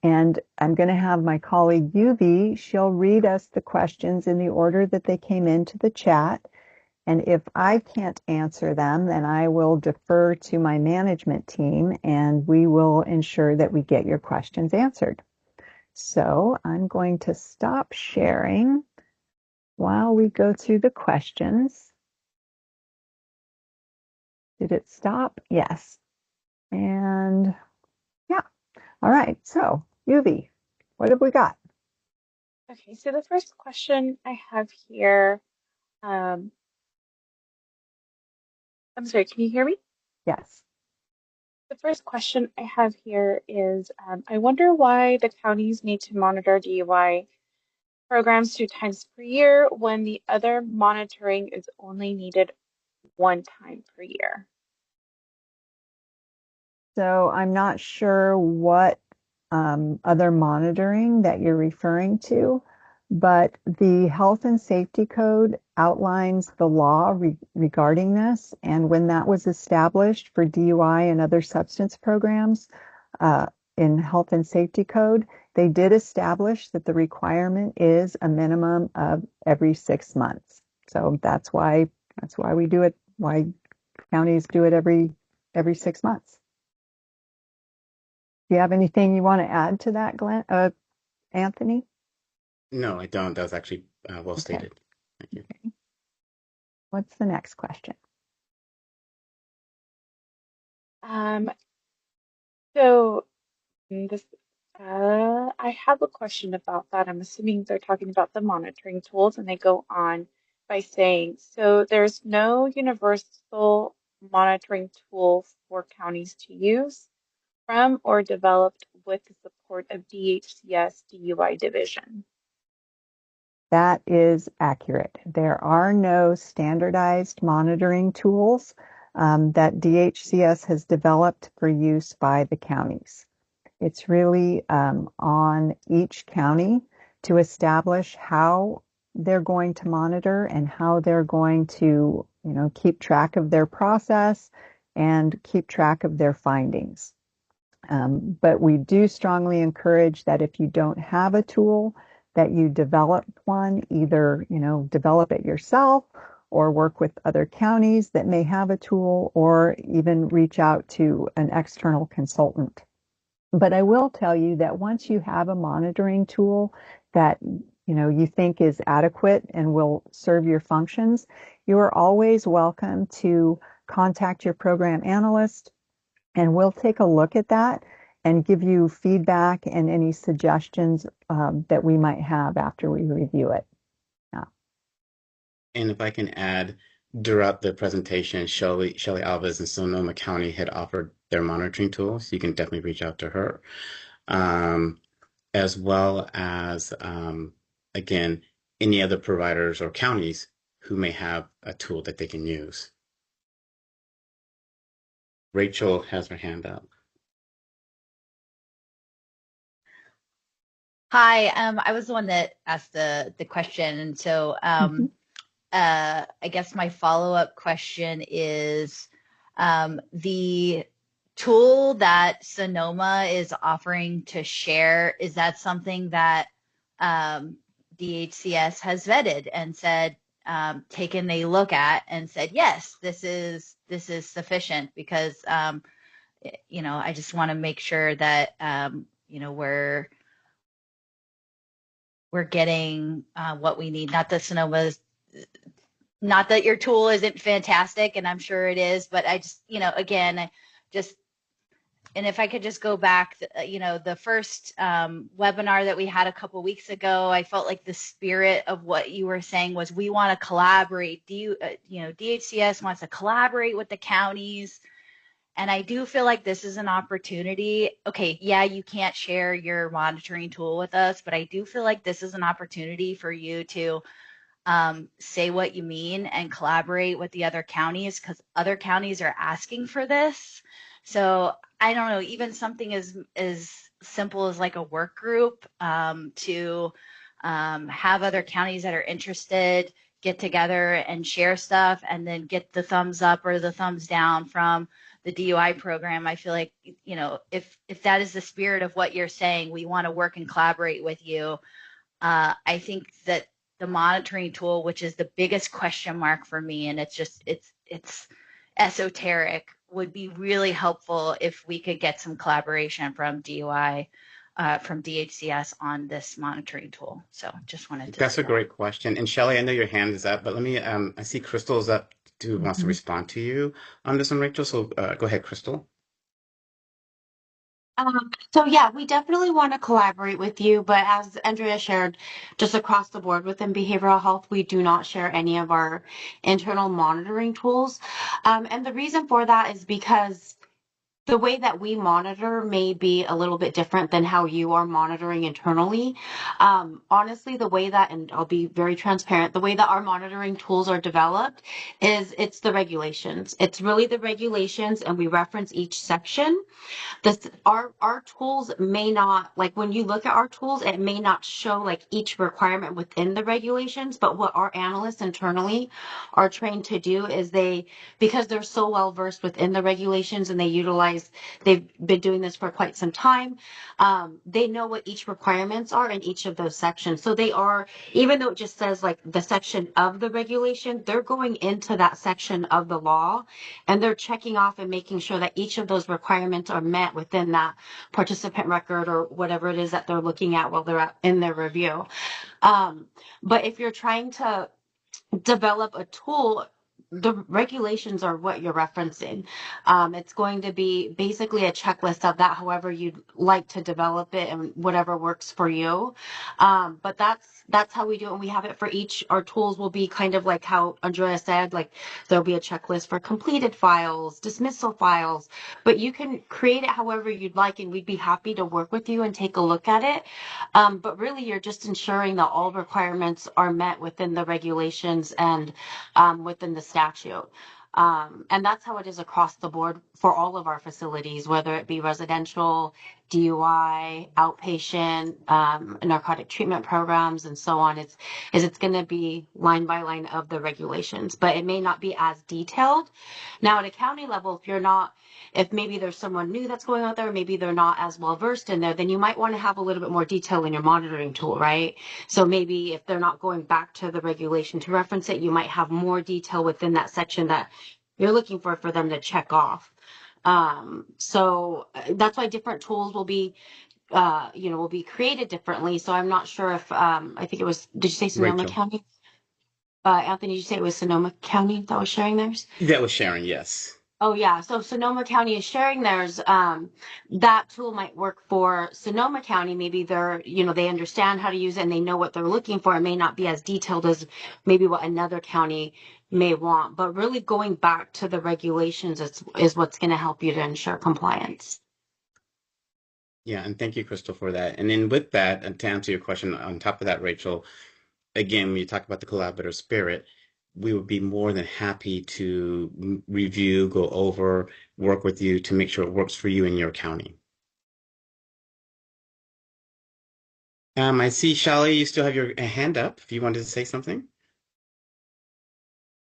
And I'm going to have my colleague Yuvi, she'll read us the questions in the order that they came into the chat. And if I can't answer them, then I will defer to my management team and we will ensure that we get your questions answered. So I'm going to stop sharing while we go through the questions. Did it stop? Yes. And yeah. All right. So, Yuvi, what have we got? Okay, so the first question I have here, um, I'm sorry, can you hear me? Yes. The first question I have here is, I wonder why the counties need to monitor DUI programs 2 times per year when the other monitoring is only needed 1 time per year. So I'm not sure what other monitoring that you're referring to, but the Health and Safety Code outlines the law regarding this. And when that was established for DUI and other substance programs uh, in Health and Safety Code, they did establish that the requirement is a minimum of every 6 months. So that's why we do it, why counties do it every 6 months. Do you have anything you want to add to that, Anthony? No, I don't. That was actually well Okay. stated. Thank you. What's the next question? Um, so this, I have a question about that. I'm assuming they're talking about the monitoring tools, and they go on by saying, so there's no universal monitoring tool for counties to use from or developed with the support of DHCS DUI division. That is accurate. There are no standardized monitoring tools that DHCS has developed for use by the counties. It's really on each county to establish how they're going to monitor and how they're going to, keep track of their process and keep track of their findings. But we do strongly encourage that if you don't have a tool, that you develop one, either, develop it yourself or work with other counties that may have a tool or even reach out to an external consultant. But I will tell you that once you have a monitoring tool that you think is adequate and will serve your functions, you are always welcome to contact your program analyst and we'll take a look at that and give you feedback and any suggestions that we might have after we review it. Yeah. And if I can add, throughout the presentation, Shelley Alves in Sonoma County had offered their monitoring tools. You can definitely reach out to her, um, as well as again any other providers or counties who may have a tool that they can use. Rachel has her hand up. Hi, I was the one that asked the question, and so Mhm. I guess my follow-up question is the tool that Sonoma is offering to share, is that something that um, DHCS has vetted and said, taken a look at and said, yes, this is sufficient because I just want to make sure that we're getting what we need. Not that Sonoma's, not that your tool isn't fantastic, and I'm sure it is, but I just, again, just, and if I could just go back, the first webinar that we had a couple weeks ago, I felt like the spirit of what you were saying was we want to collaborate. DHCS wants to collaborate with the counties. And I do feel like this is an opportunity. Okay, yeah, you can't share your monitoring tool with us, but I do feel like this is an opportunity for you to say what you mean and collaborate with the other counties because other counties are asking for this. So I don't know, even something as simple as like a work group to have other counties that are interested get together and share stuff and then get the thumbs up or the thumbs down from the DUI program. I feel like, if that is the spirit of what you're saying, we want to work and collaborate with you. I think that the monitoring tool, which is the biggest question mark for me, and it's esoteric, would be really helpful if we could get some collaboration from DUI, from DHCS on this monitoring tool. So just wanted to That's say a that. great question. And Shelley, I know your hand is up, but let me, I see Crystal's up who wants to Mhm. respond to you on this one, Rachel. So go ahead, Crystal. So yeah, we definitely want to collaborate with you, but as Andrea shared, just across the board within behavioral health, we do not share any of our internal monitoring tools. And the reason for that is because the way that we monitor may be a little bit different than how you are monitoring internally. Honestly, the way that, and I'll be very transparent, the way that our monitoring tools are developed is it's the regulations. It's really the regulations, and we reference each section. Our tools may not, like when you look at our tools, it may not show like each requirement within the regulations, but what our analysts internally are trained to do is because they're so well versed within the regulations and they've been doing this for quite some time, they know what each requirements are in each of those sections. So they are, even though it just says like the section of the regulation, they're going into that section of the law and they're checking off and making sure that each of those requirements are met within that participant record or whatever it is that they're looking at while they're in their review. But if you're trying to develop a tool, the regulations are what you're referencing. It's going to be basically a checklist of that, however you'd like to develop it and whatever works for you. But that's how we do it. And we have it for each. Our tools will be kind of like how Andrea said, like there'll be a checklist for completed files, dismissal files, but you can create it however you'd like, and we'd be happy to work with you and take a look at it. But really, you're just ensuring that all requirements are met within the regulations and within the statute. And that's how it is across the board for all of our facilities, whether it be residential, DUI, outpatient, narcotic treatment programs, and so on. It's going to be line by line of the regulations, but it may not be as detailed. Now, at a county level, if maybe there's someone new that's going out there, maybe they're not as well versed in there, then you might want to have a little bit more detail in your monitoring tool, right? So maybe if they're not going back to the regulation to reference it, you might have more detail within that section that you're looking for them to check off. So that's why different tools will be created differently. So I'm not sure if, I think it was, did you say Sonoma Rachel. County? Anthony, did you say it was Sonoma County that was sharing theirs? That was Sharon, yes. Oh yeah, so Sonoma County is sharing theirs. That tool might work for Sonoma County. Maybe they understand how to use it and they know what they're looking for. It may not be as detailed as maybe what another county may want, but really going back to the regulations is what's going to help you to ensure compliance. Yeah, and thank you, Crystal, for that. And then with that, and to answer your question, on top of that, Rachel, again, when you talk about the collaborative spirit, we would be more than happy to review, go over, work with you to make sure it works for you in your county. I see, Shali, you still have your hand up if you wanted to say something.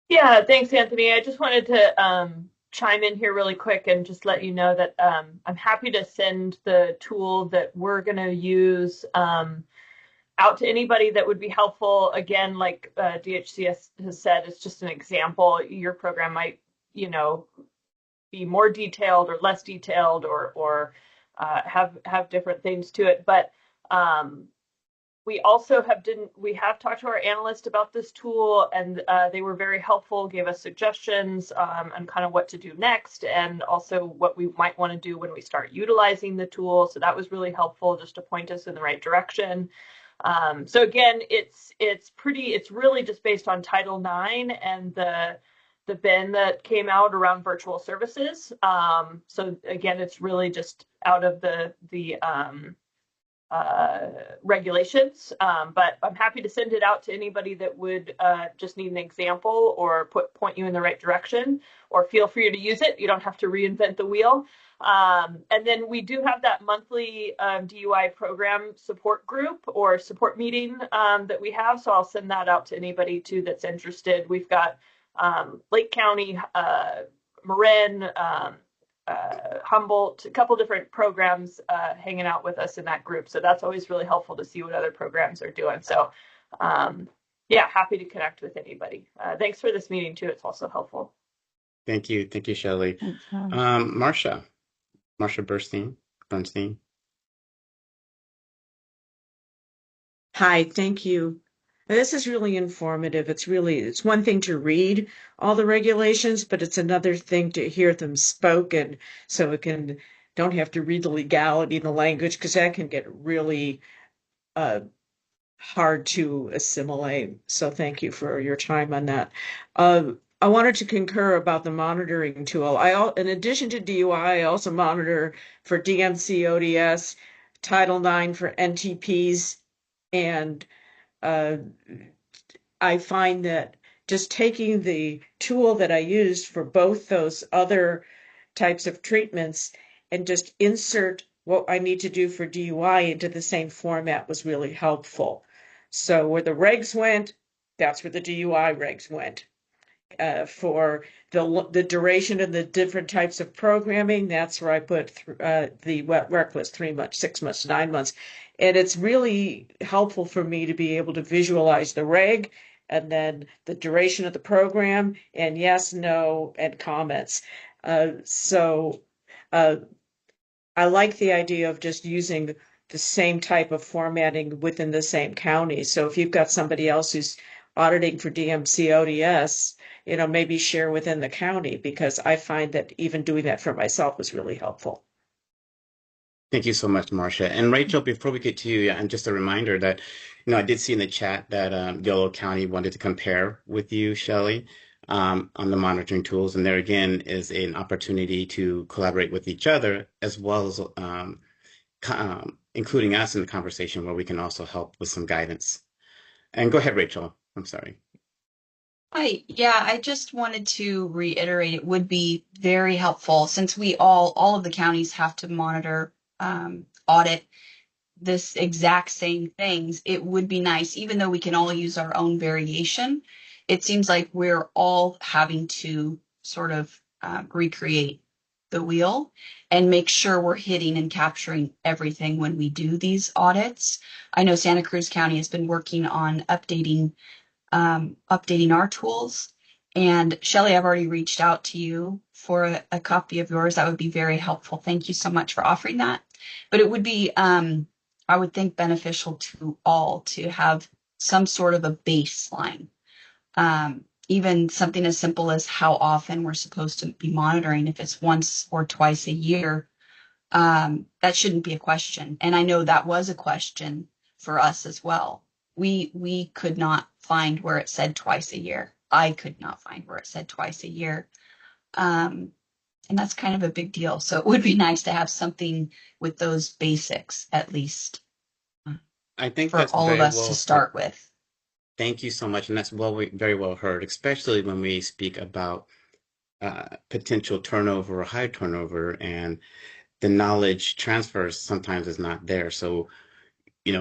Yeah, thanks, Anthony. I just wanted to chime in here really quick and just let you know that I'm happy to send the tool that we're going to use out to anybody that would be helpful. Again, like DHCS has said, it's just an example. Your program might, be more detailed or less detailed or have different things to it. But we also have talked to our analyst about this tool, and they were very helpful, gave us suggestions on kind of what to do next, and also what we might want to do when we start utilizing the tool. So that was really helpful, just to point us in the right direction. So again, it's really just based on Title IX and the bin that came out around virtual services. So again, it's really just out of the regulations, but I'm happy to send it out to anybody that would just need an example or point you in the right direction, or feel free to use it. You don't have to reinvent the wheel. And then we do have that monthly DUI program support group or support meeting that we have. So I'll send that out to anybody too that's interested. We've got Lake County, Marin, Humboldt, a couple different programs hanging out with us in that group. So that's always really helpful to see what other programs are doing. So yeah, happy to connect with anybody. Thanks for this meeting too. It's also helpful. Thank you, Shelley. Thanks, Shelley. Marcia Bernstein. Hi, thank you. This is really informative. It's one thing to read all the regulations, but it's another thing to hear them spoken so it can don't have to read the legality and the language because that can get really hard to assimilate. So thank you for your time on that. I wanted to concur about the monitoring tool. In addition to DUI, I also monitor for DMC ODS, Title IX for NTPs, and I find that just taking the tool that I used for both those other types of treatments and just insert what I need to do for DUI into the same format was really helpful. So where the regs went, that's where the DUI regs went. For the duration of the different types of programming, that's where I put the reckless 3 months, 6 months, 9 months. And it's really helpful for me to be able to visualize the reg and then the duration of the program and yes, no, and comments. So I like the idea of just using the same type of formatting within the same county. So if you've got somebody else who's auditing for DMC ODS, maybe share within the county, because I find that even doing that for myself was really helpful. Thank you so much, Marcia. And Rachel, before we get to you, and just a reminder that, I did see in the chat that Yolo County wanted to compare with you, Shelley, on the monitoring tools. And there again is an opportunity to collaborate with each other, as well as including us in the conversation where we can also help with some guidance. And go ahead, Rachel. I'm sorry. Hi. Yeah, I just wanted to reiterate it would be very helpful since we all of the counties have to monitor, audit this exact same things. It would be nice, even though we can all use our own variation, it seems like we're all having to sort of recreate the wheel and make sure we're hitting and capturing everything when we do these audits. I know Santa Cruz County has been working on updating our tools. And Shelley, I've already reached out to you for a copy of yours. That would be very helpful. Thank you so much for offering that. But it would be, I would think, beneficial to all to have some sort of a baseline. Even something as simple as how often we're supposed to be monitoring, if it's once or twice a year, that shouldn't be a question. And I know that was a question for us as well. We could not find where it said twice a year. I could not find where it said twice a year. And that's kind of a big deal. So it would be nice to have something with those basics, at least, I think for that's all of very us to well start with. Thank you so much. And that's very well heard, especially when we speak about potential turnover or high turnover, and the knowledge transfer sometimes is not there. So,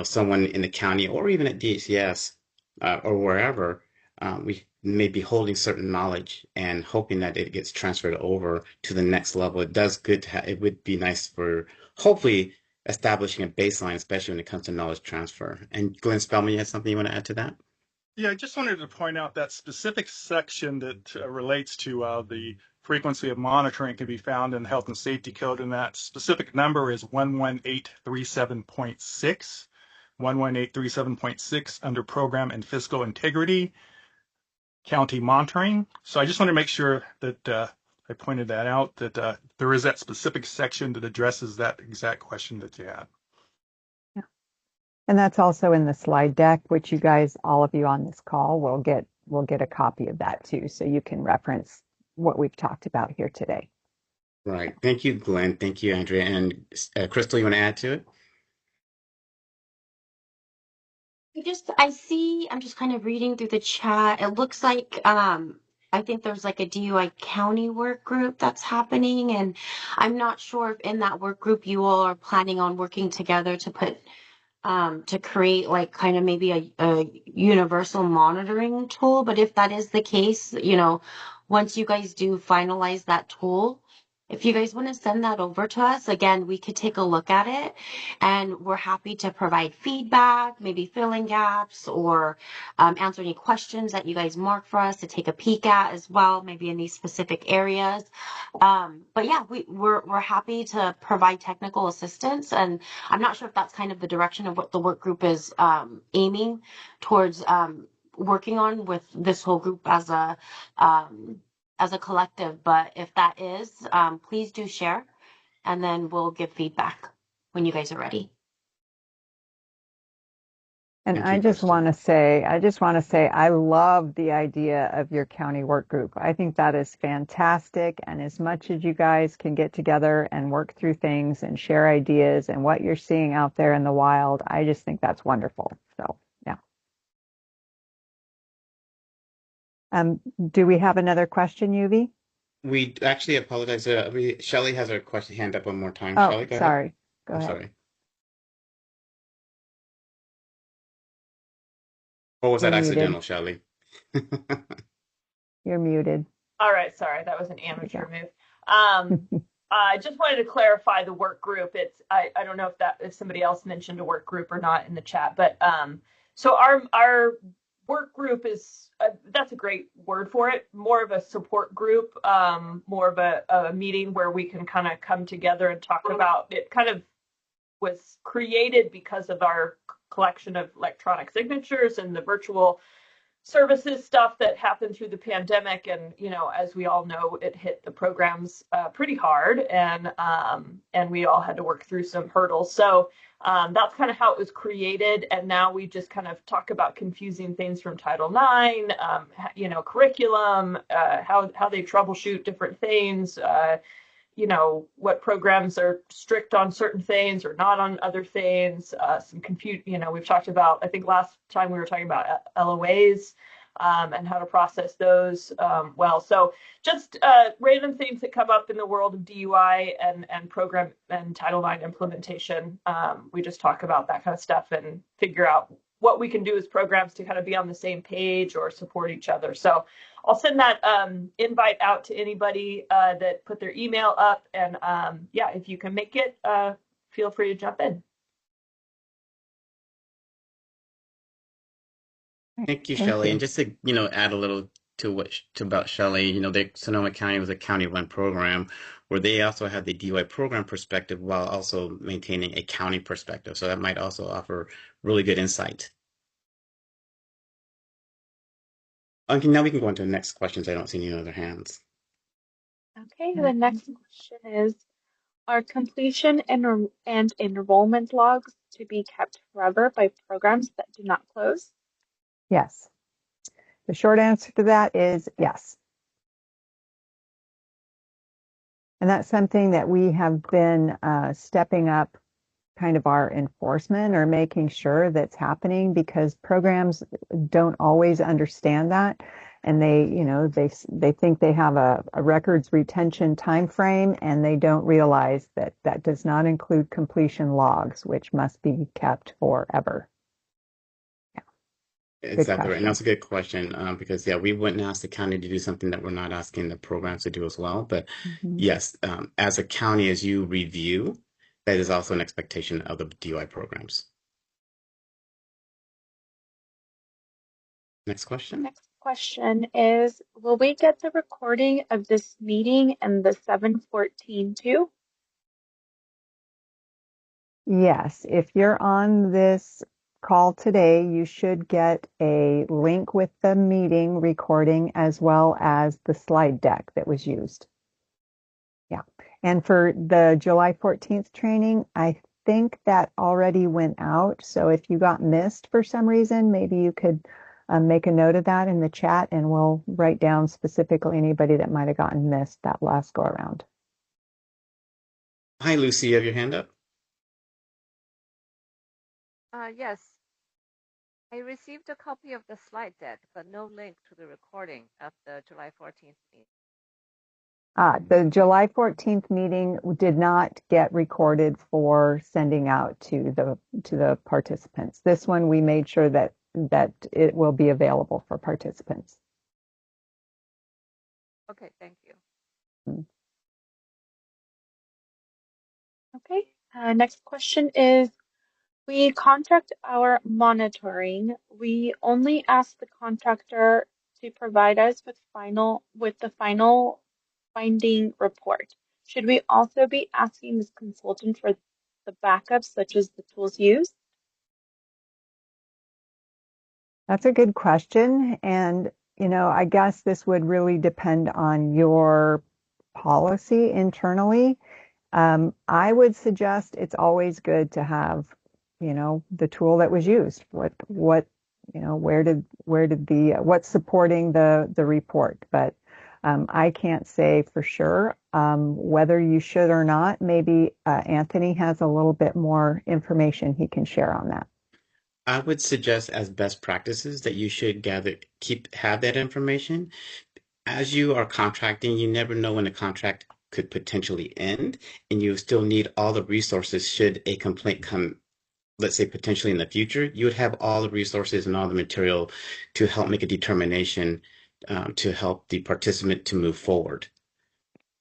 someone in the county or even at DCS or wherever, we may be holding certain knowledge and hoping that it gets transferred over to the next level. It would be nice for hopefully establishing a baseline, especially when it comes to knowledge transfer. And Glenn Spellman, you had something you want to add to that? Yeah, I just wanted to point out that specific section that relates to the frequency of monitoring can be found in the Health and Safety Code, and that specific number is 11837.6, 11837.6 under Program and Fiscal Integrity, County Monitoring. So I just want to make sure that I pointed that out, that there is that specific section that addresses that exact question that you had. And that's also in the slide deck, which you guys, all of you on this call, will get a copy of that too, so you can reference what we've talked about here today. Right. Thank you, Glenn. Thank you, Andrea. And Crystal, you want to add to it? I'm just kind of reading through the chat. It looks like I think there's like a DUI county work group that's happening, and I'm not sure if in that work group you all are planning on working together to put to create like kind of maybe a universal monitoring tool. But if that is the case, once you guys do finalize that tool, If you guys want to send that over to us, again, we could take a look at it, and we're happy to provide feedback, maybe fill in gaps, or answer any questions that you guys mark for us to take a peek at as well, maybe in these specific areas. But yeah, we're happy to provide technical assistance, and I'm not sure if that's kind of the direction of what the work group is aiming towards working on with this whole group as a collective. But if that is, please do share, and then we'll give feedback when you guys are ready. And Thank I you, just Kristen. want to say, I love the idea of your county work group. I think that is fantastic. And as much as you guys can get together and work through things and share ideas and what you're seeing out there in the wild, I just think that's wonderful. So, yeah. Do we have another question, Yuvi? We actually apologize. Shelley has her question hand up one more time. Oh, Shelley, go ahead. sorry. Go I'm ahead. sorry. Or was You're that muted. accidental, Shelley? You're muted. All right, sorry, that was an There amateur you move. go. I just wanted to clarify the work group. I don't know if somebody else mentioned a work group or not in the chat, but so our work group is that's a great word for it. More of a support group, more of a meeting where we can kind of come together and talk about it. Kind of was created because of our collection of electronic signatures and the virtual services stuff that happened through the pandemic. And as we all know, it hit the programs pretty hard, and we all had to work through some hurdles. So that's kind of how it was created. And now we just kind of talk about confusing things from Title IX, curriculum, how they troubleshoot different things, what programs are strict on certain things or not on other things. Some we've talked about, I think last time we were talking about LOAs, and how to process those well. So just random things that come up in the world of DUI and program and Title IX implementation. We just talk about that kind of stuff and figure out what we can do as programs to kind of be on the same page or support each other. So I'll send that invite out to anybody that put their email up. And yeah, if you can make it, feel free to jump in. Thank you, Thank Shelley. And you. just to, add a little to about Shelley, Sonoma County was a county-run program where they also had the DUI program perspective while also maintaining a county perspective. So that might also offer really good insight. Okay, now we can go on to the next questions. I don't see any other hands. Okay, the next question is, are completion and enrollment logs to be kept forever by programs that do not close? Yes. The short answer to that is yes. And that's something that we have been stepping up kind of our enforcement or making sure that's happening, because programs don't always understand that. And they think they have a records retention time frame, and they don't realize that that does not include completion logs, which must be kept forever. Good Exactly right. And question. that's a good question because, yeah, we wouldn't ask the county to do something that we're not asking the programs to do as well. But Mhm. yes, as a county, as you review, that is also an expectation of the DUI programs. Next question. Next question is, will we get the recording of this meeting and the 714 too? Yes, if you're on this call today, you should get a link with the meeting recording as well as the slide deck that was used. Yeah. And for the July 14th training, I think that already went out. So if you got missed for some reason, maybe you could make a note of that in the chat, and we'll write down specifically anybody that might have gotten missed that last go around. Hi, Lucy, you have your hand up? Yes, I received a copy of the slide deck, but no link to the recording of the July 14th meeting. The July 14th meeting did not get recorded for sending out to the participants. This one, we made sure that it will be available for participants. Okay, thank you. Mm. Okay. Next question is, we contract our monitoring. We only ask the contractor to provide us with the final finding report. Should we also be asking this consultant for the backups, such as the tools used? That's a good question. And, I guess this would really depend on your policy internally. I would suggest it's always good to have, the tool that was used. What's supporting the report. But I can't say for sure whether you should or not. Maybe Anthony has a little bit more information he can share on that. I would suggest as best practices that you should have that information. As you are contracting, you never know when a contract could potentially end, and you still need all the resources should a complaint come, let's say potentially in the future. You would have all the resources and all the material to help make a determination to help the participant to move forward.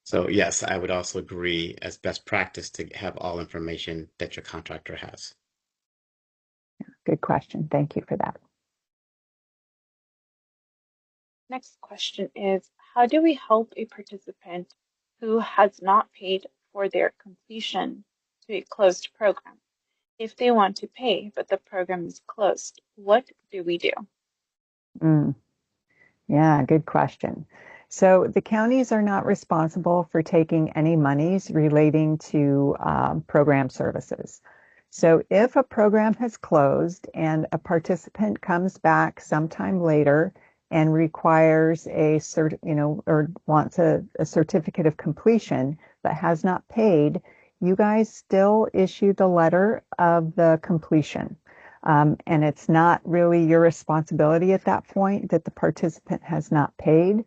So yes, I would also agree as best practice to have all information that your contractor has. Good question. Thank you for that. Next question is, how do we help a participant who has not paid for their completion to a closed program? If they want to pay, but the program is closed, what do we do? Mm. Yeah, good question. So the counties are not responsible for taking any monies relating to program services. So if a program has closed and a participant comes back sometime later and requires or wants a certificate of completion but has not paid, you guys still issue the letter of the completion. And it's not really your responsibility at that point that the participant has not paid.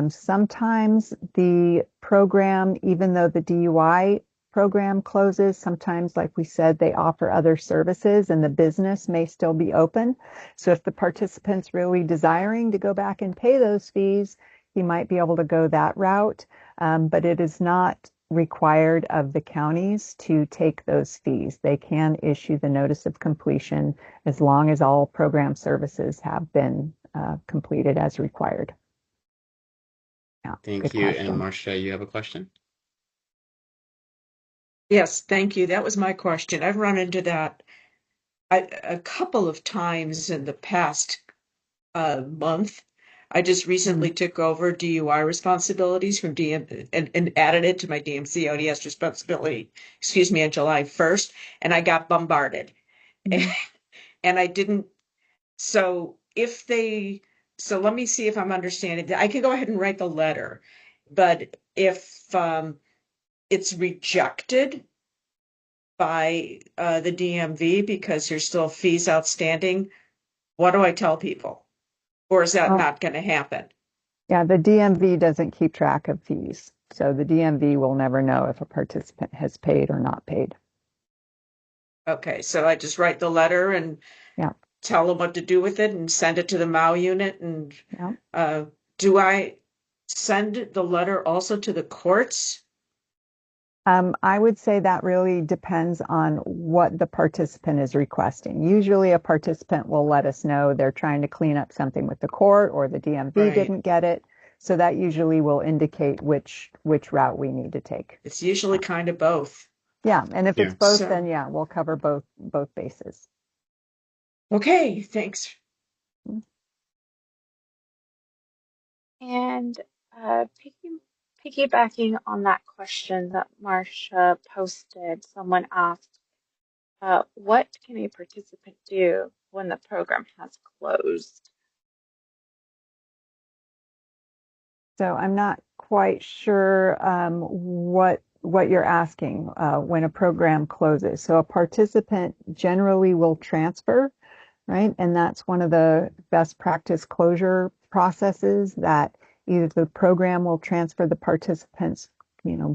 Sometimes the program, even though the DUI program closes, sometimes, like we said, they offer other services and the business may still be open. So if the participant's really desiring to go back and pay those fees, he might be able to go that route. But it is not required of the counties to take those fees. They can issue the notice of completion as long as all program services have been completed as required. Yeah, Thank good you. And question. Marcia, you have a question? Yes, thank you. That was my question. I've run into that a couple of times in the past month. I just recently took over DUI responsibilities from DM and added it to my DMC ODS responsibility, on July 1st, and I got bombarded. Mhm. And I didn't, so if they, so let me see if I'm understanding. I can go ahead and write the letter, but if it's rejected by the DMV because there's still fees outstanding, what do I tell people? Or is that Well, not going to happen? yeah, the DMV doesn't keep track of fees. So the DMV will never know if a participant has paid or not paid. Okay, so I just write the letter and Yeah, tell them what to do with it and send it to the MAU unit. And yeah. do I send the letter also to the courts? I would say that really depends on what the participant is requesting. Usually a participant will let us know they're trying to clean up something with the court or the DMV Right. didn't get it. So that usually will indicate which route we need to take. It's usually kind of both. Yeah, and if it's Yeah. both, then So, yeah, we'll cover both bases. okay, thanks. And piggybacking on that question that Marcia posted, someone asked, what can a participant do when the program has closed? So I'm not quite sure what you're asking when a program closes. So a participant generally will transfer, right? And that's one of the best practice closure processes that either the program will transfer the participants,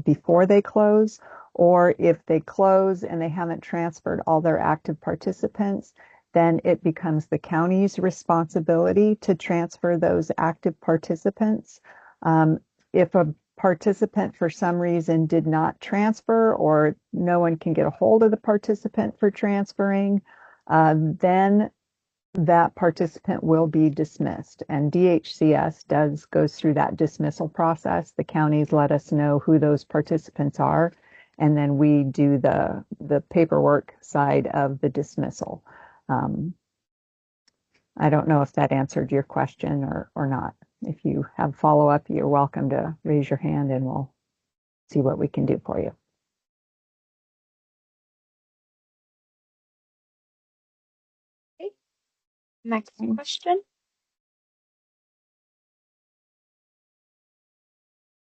before they close, or if they close and they haven't transferred all their active participants, then it becomes the county's responsibility to transfer those active participants. If a participant for some reason did not transfer, or no one can get a hold of the participant for transferring, then that participant will be dismissed. And DHCS goes through that dismissal process. The counties let us know who those participants are, and then we do the paperwork side of the dismissal. I don't know if that answered your question or not. If you have follow-up, you're welcome to raise your hand and we'll see what we can do for you. Okay. Next question.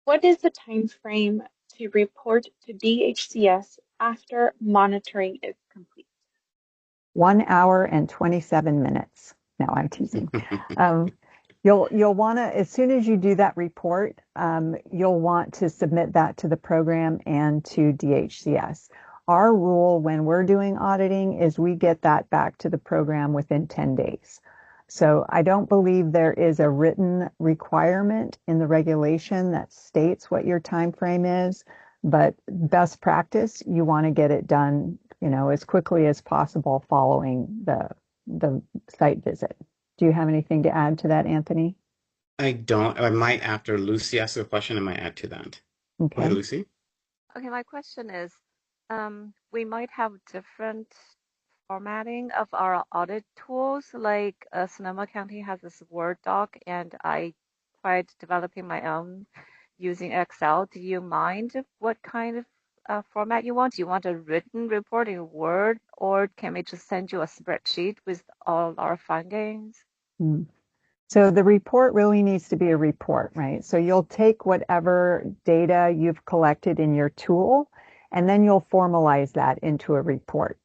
What is the time frame to report to DHCS after monitoring is complete? 1 hour and 27 minutes. No, I'm teasing. You'll want to, as soon as you do that report, you'll want to submit that to the program and to DHCS. Our rule when we're doing auditing is we get that back to the program within 10 days. So I don't believe there is a written requirement in the regulation that states what your time frame is, but best practice, you want to get it done, as quickly as possible following the site visit. Do you have anything to add to that, Anthony? I don't. I might, after Lucy asks a question, I might add to that. Go ahead, Okay. Lucy. Okay, my question is, we might have different formatting of our audit tools. Like Sonoma County has this Word doc, and I tried developing my own using Excel. Do you mind what kind of format you want? Do you want a written report in Word, or can we just send you a spreadsheet with all our findings? So the report really needs to be a report, right? So you'll take whatever data you've collected in your tool, and then you'll formalize that into a report.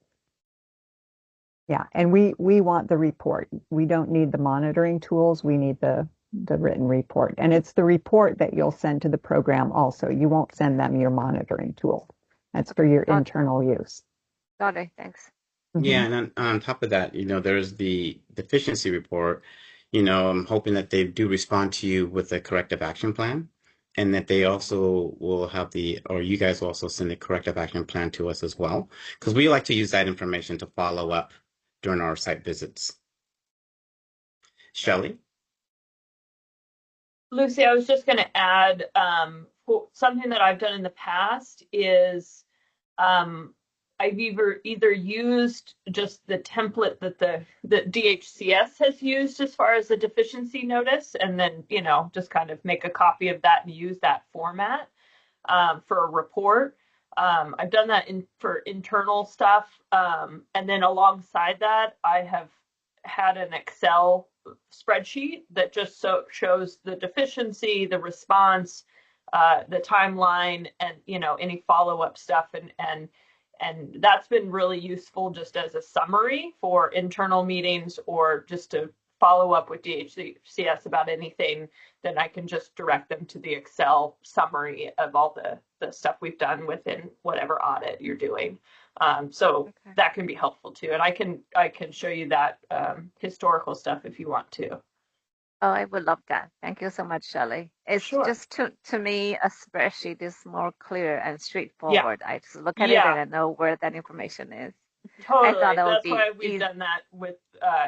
Yeah, and we want the report. We don't need the monitoring tools. We need the written report. And it's the report that you'll send to the program also. You won't send them your monitoring tool. That's for your internal use. Got it. Thanks. Yeah, and on top of that, there's the deficiency report. I'm hoping that they do respond to you with a corrective action plan, and that they also will have or you guys will also send a corrective action plan to us as well, because we like to use that information to follow up during our site visits. Shelley? Lucy, I was just going to add something that I've done in the past is I've either used just the template that DHCS has used as far as the deficiency notice, and then just kind of make a copy of that and use that format for a report. I've done that for internal stuff, and then alongside that, I have had an Excel spreadsheet that just shows the deficiency, the response, the timeline, and any follow-up stuff, and that's been really useful just as a summary for internal meetings or just to follow up with DHCS about anything. Then I can just direct them to the Excel summary of all the stuff we've done within whatever audit you're doing. So okay. That can be helpful too. And I can show you that historical stuff if you want to. Oh, I would love that. Thank you so much, Shelley. It's sure. Just to me, a spreadsheet is more clear and straightforward. Yeah. I just look at it and I know where that information is. Totally. That's why we've done that with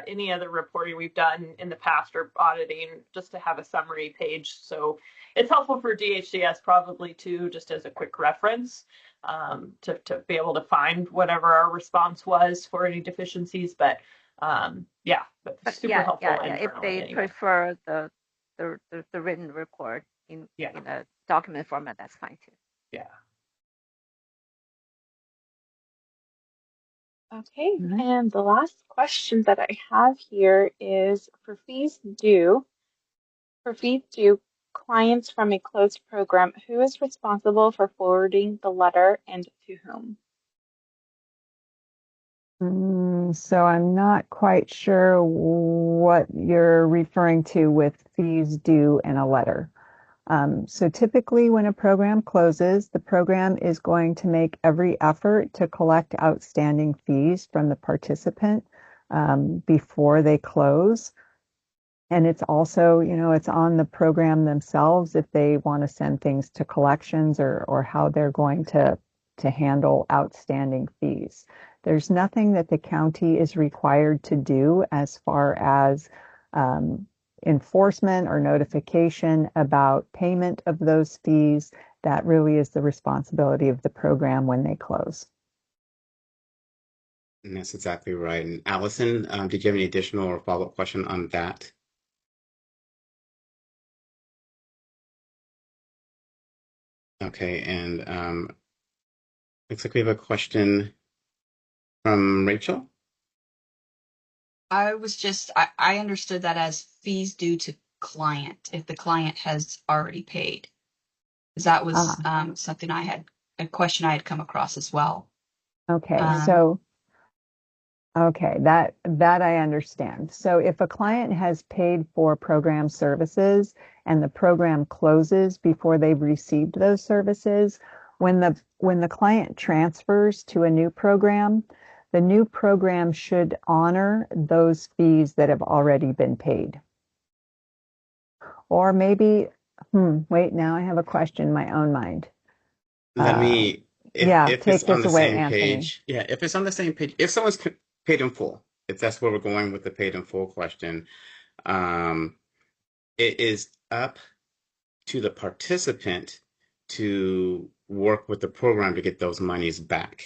any other reporting we've done in the past or auditing, just to have a summary page. So it's helpful for DHCS probably too, just as a quick reference to be able to find whatever our response was for any deficiencies. But super helpful. Yeah. If they prefer the written report in a document format, that's fine too. Yeah. Okay, and the last question that I have here is for fees due clients from a closed program, who is responsible for forwarding the letter and to whom? So I'm not quite sure what you're referring to with fees due in a letter. So typically when a program closes, the program is going to make every effort to collect outstanding fees from the participant before they close. And it's also, it's on the program themselves if they want to send things to collections or how they're going to handle outstanding fees. There's nothing that the county is required to do as far as enforcement or notification about payment of those fees. That really is the responsibility of the program when they close. And that's exactly right. And Allison, did you have any additional or follow-up question on that? Okay, and looks like we have a question from Rachel. I understood that as fees due to client if the client has already paid. Because that was something a question I had come across as well. Okay, Um, okay, that I understand. So if a client has paid for program services and the program closes before they've received those services, when the client transfers to a new program, the new program should honor those fees that have already been paid. Or maybe, wait, now I have a question in my own mind. Let me, if it's Take on this the away, same Anthony. page, yeah, if it's on the same page, if someone's paid in full, if that's where we're going with the paid in full question, um, it is up to the participant to work with the program to get those monies back.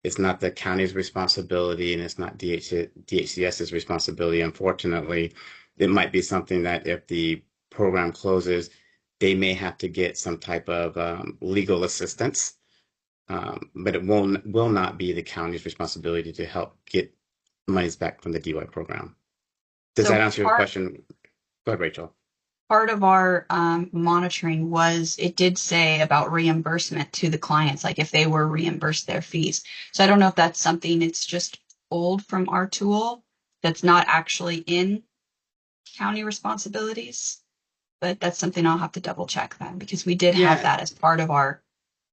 It's not the county's responsibility and it's not DHCS's responsibility. Unfortunately, it might be something that if the program closes, they may have to get some type of legal assistance, but it will not be the county's responsibility to help get monies back from the DUI program. Does that so answer your question? Go ahead, Rachel. part of our monitoring it did say about reimbursement to the clients, like if they were reimbursed their fees. So I don't know if that's something it's just old from our tool that's not actually in county responsibilities, but that's something I'll have to double check then because we did have Yeah. that as part of our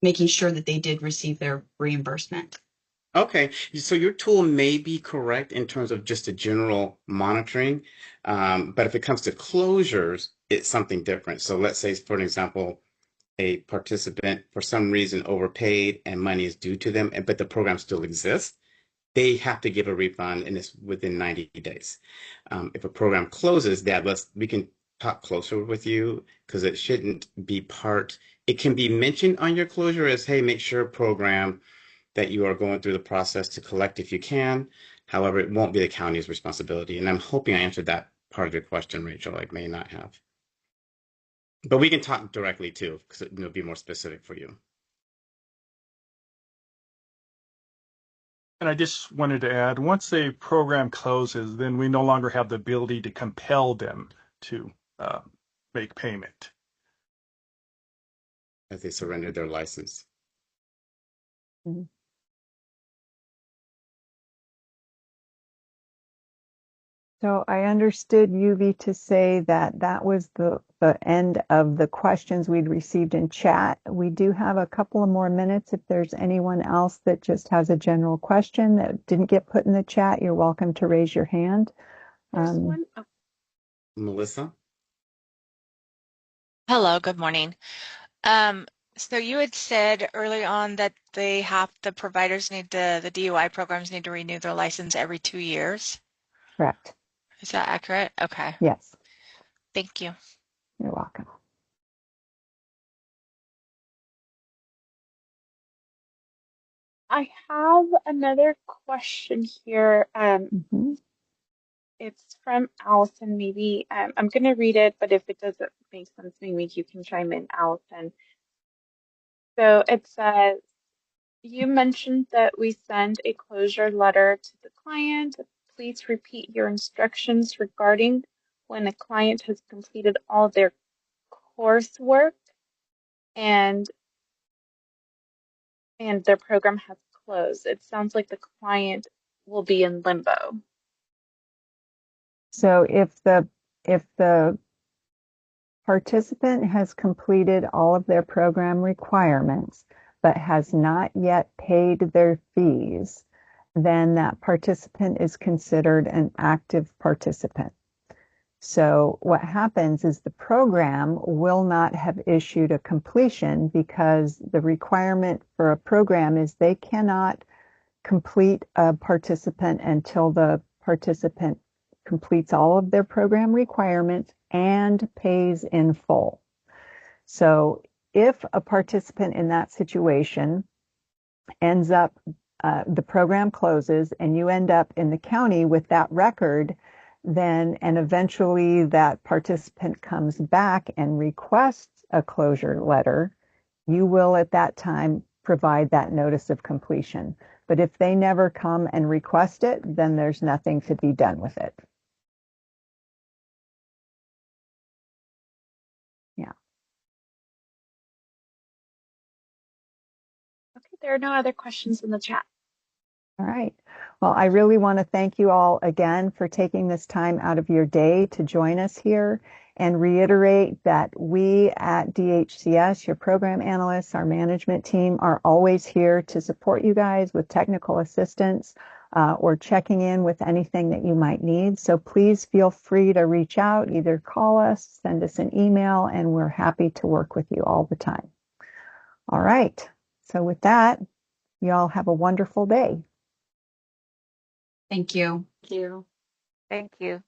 making sure that they did receive their reimbursement. Okay, so your tool may be correct in terms of just a general monitoring, but if it comes to closures, it's something different. So let's say, for an example, a participant for some reason overpaid and money is due to them, but the program still exists, they have to give a refund and it's within 90 days. If a program closes, we can talk closer with you because it shouldn't be it can be mentioned on your closure as, hey, make sure program that you are going through the process to collect if you can. However, it won't be the county's responsibility. And I'm hoping I answered that part of your question, Rachel. I may not have. But we can talk directly too, because it'll be more specific for you. And I just wanted to add, once a program closes, then we no longer have the ability to compel them to make payment. As they surrender their license. Mhm. So I understood Yuvi to say that that was the end of the questions we'd received in chat. We do have a couple of more minutes. If there's anyone else that just has a general question that didn't get put in the chat, you're welcome to raise your hand. There's one. Oh, Melissa? Hello, good morning. Um, so you had said early on that the providers the DUI programs need to renew their license every 2 years. Correct. Is that accurate? Okay. Yes, Thank you. you're welcome. I have another question here. Mhm. It's from Allison. Maybe I'm going to read it, but if it doesn't make sense, maybe you can chime in, Allison. So it says, you mentioned that we send a closure letter to the client. Please repeat your instructions regarding when a client has completed all their coursework and their program has closed. It sounds like the client will be in limbo. So if the participant has completed all of their program requirements but has not yet paid their fees, then that participant is considered an active participant. So what happens is the program will not have issued a completion because the requirement for a program is they cannot complete a participant until the participant completes all of their program requirements and pays in full. So if a participant in that situation ends up, the program closes and you end up in the county with that record, then, and eventually that participant comes back and requests a closure letter, you will at that time provide that notice of completion. But if they never come and request it, then there's nothing to be done with it. Yeah. Okay, there are no other questions in the chat. All right. Well, I really want to thank you all again for taking this time out of your day to join us here and reiterate that we at DHCS, your program analysts, our management team, are always here to support you guys with technical assistance or checking in with anything that you might need. So please feel free to reach out, either call us, send us an email, and we're happy to work with you all the time. All right. So with that, you all have a wonderful day. Thank you. Thank you. Thank you.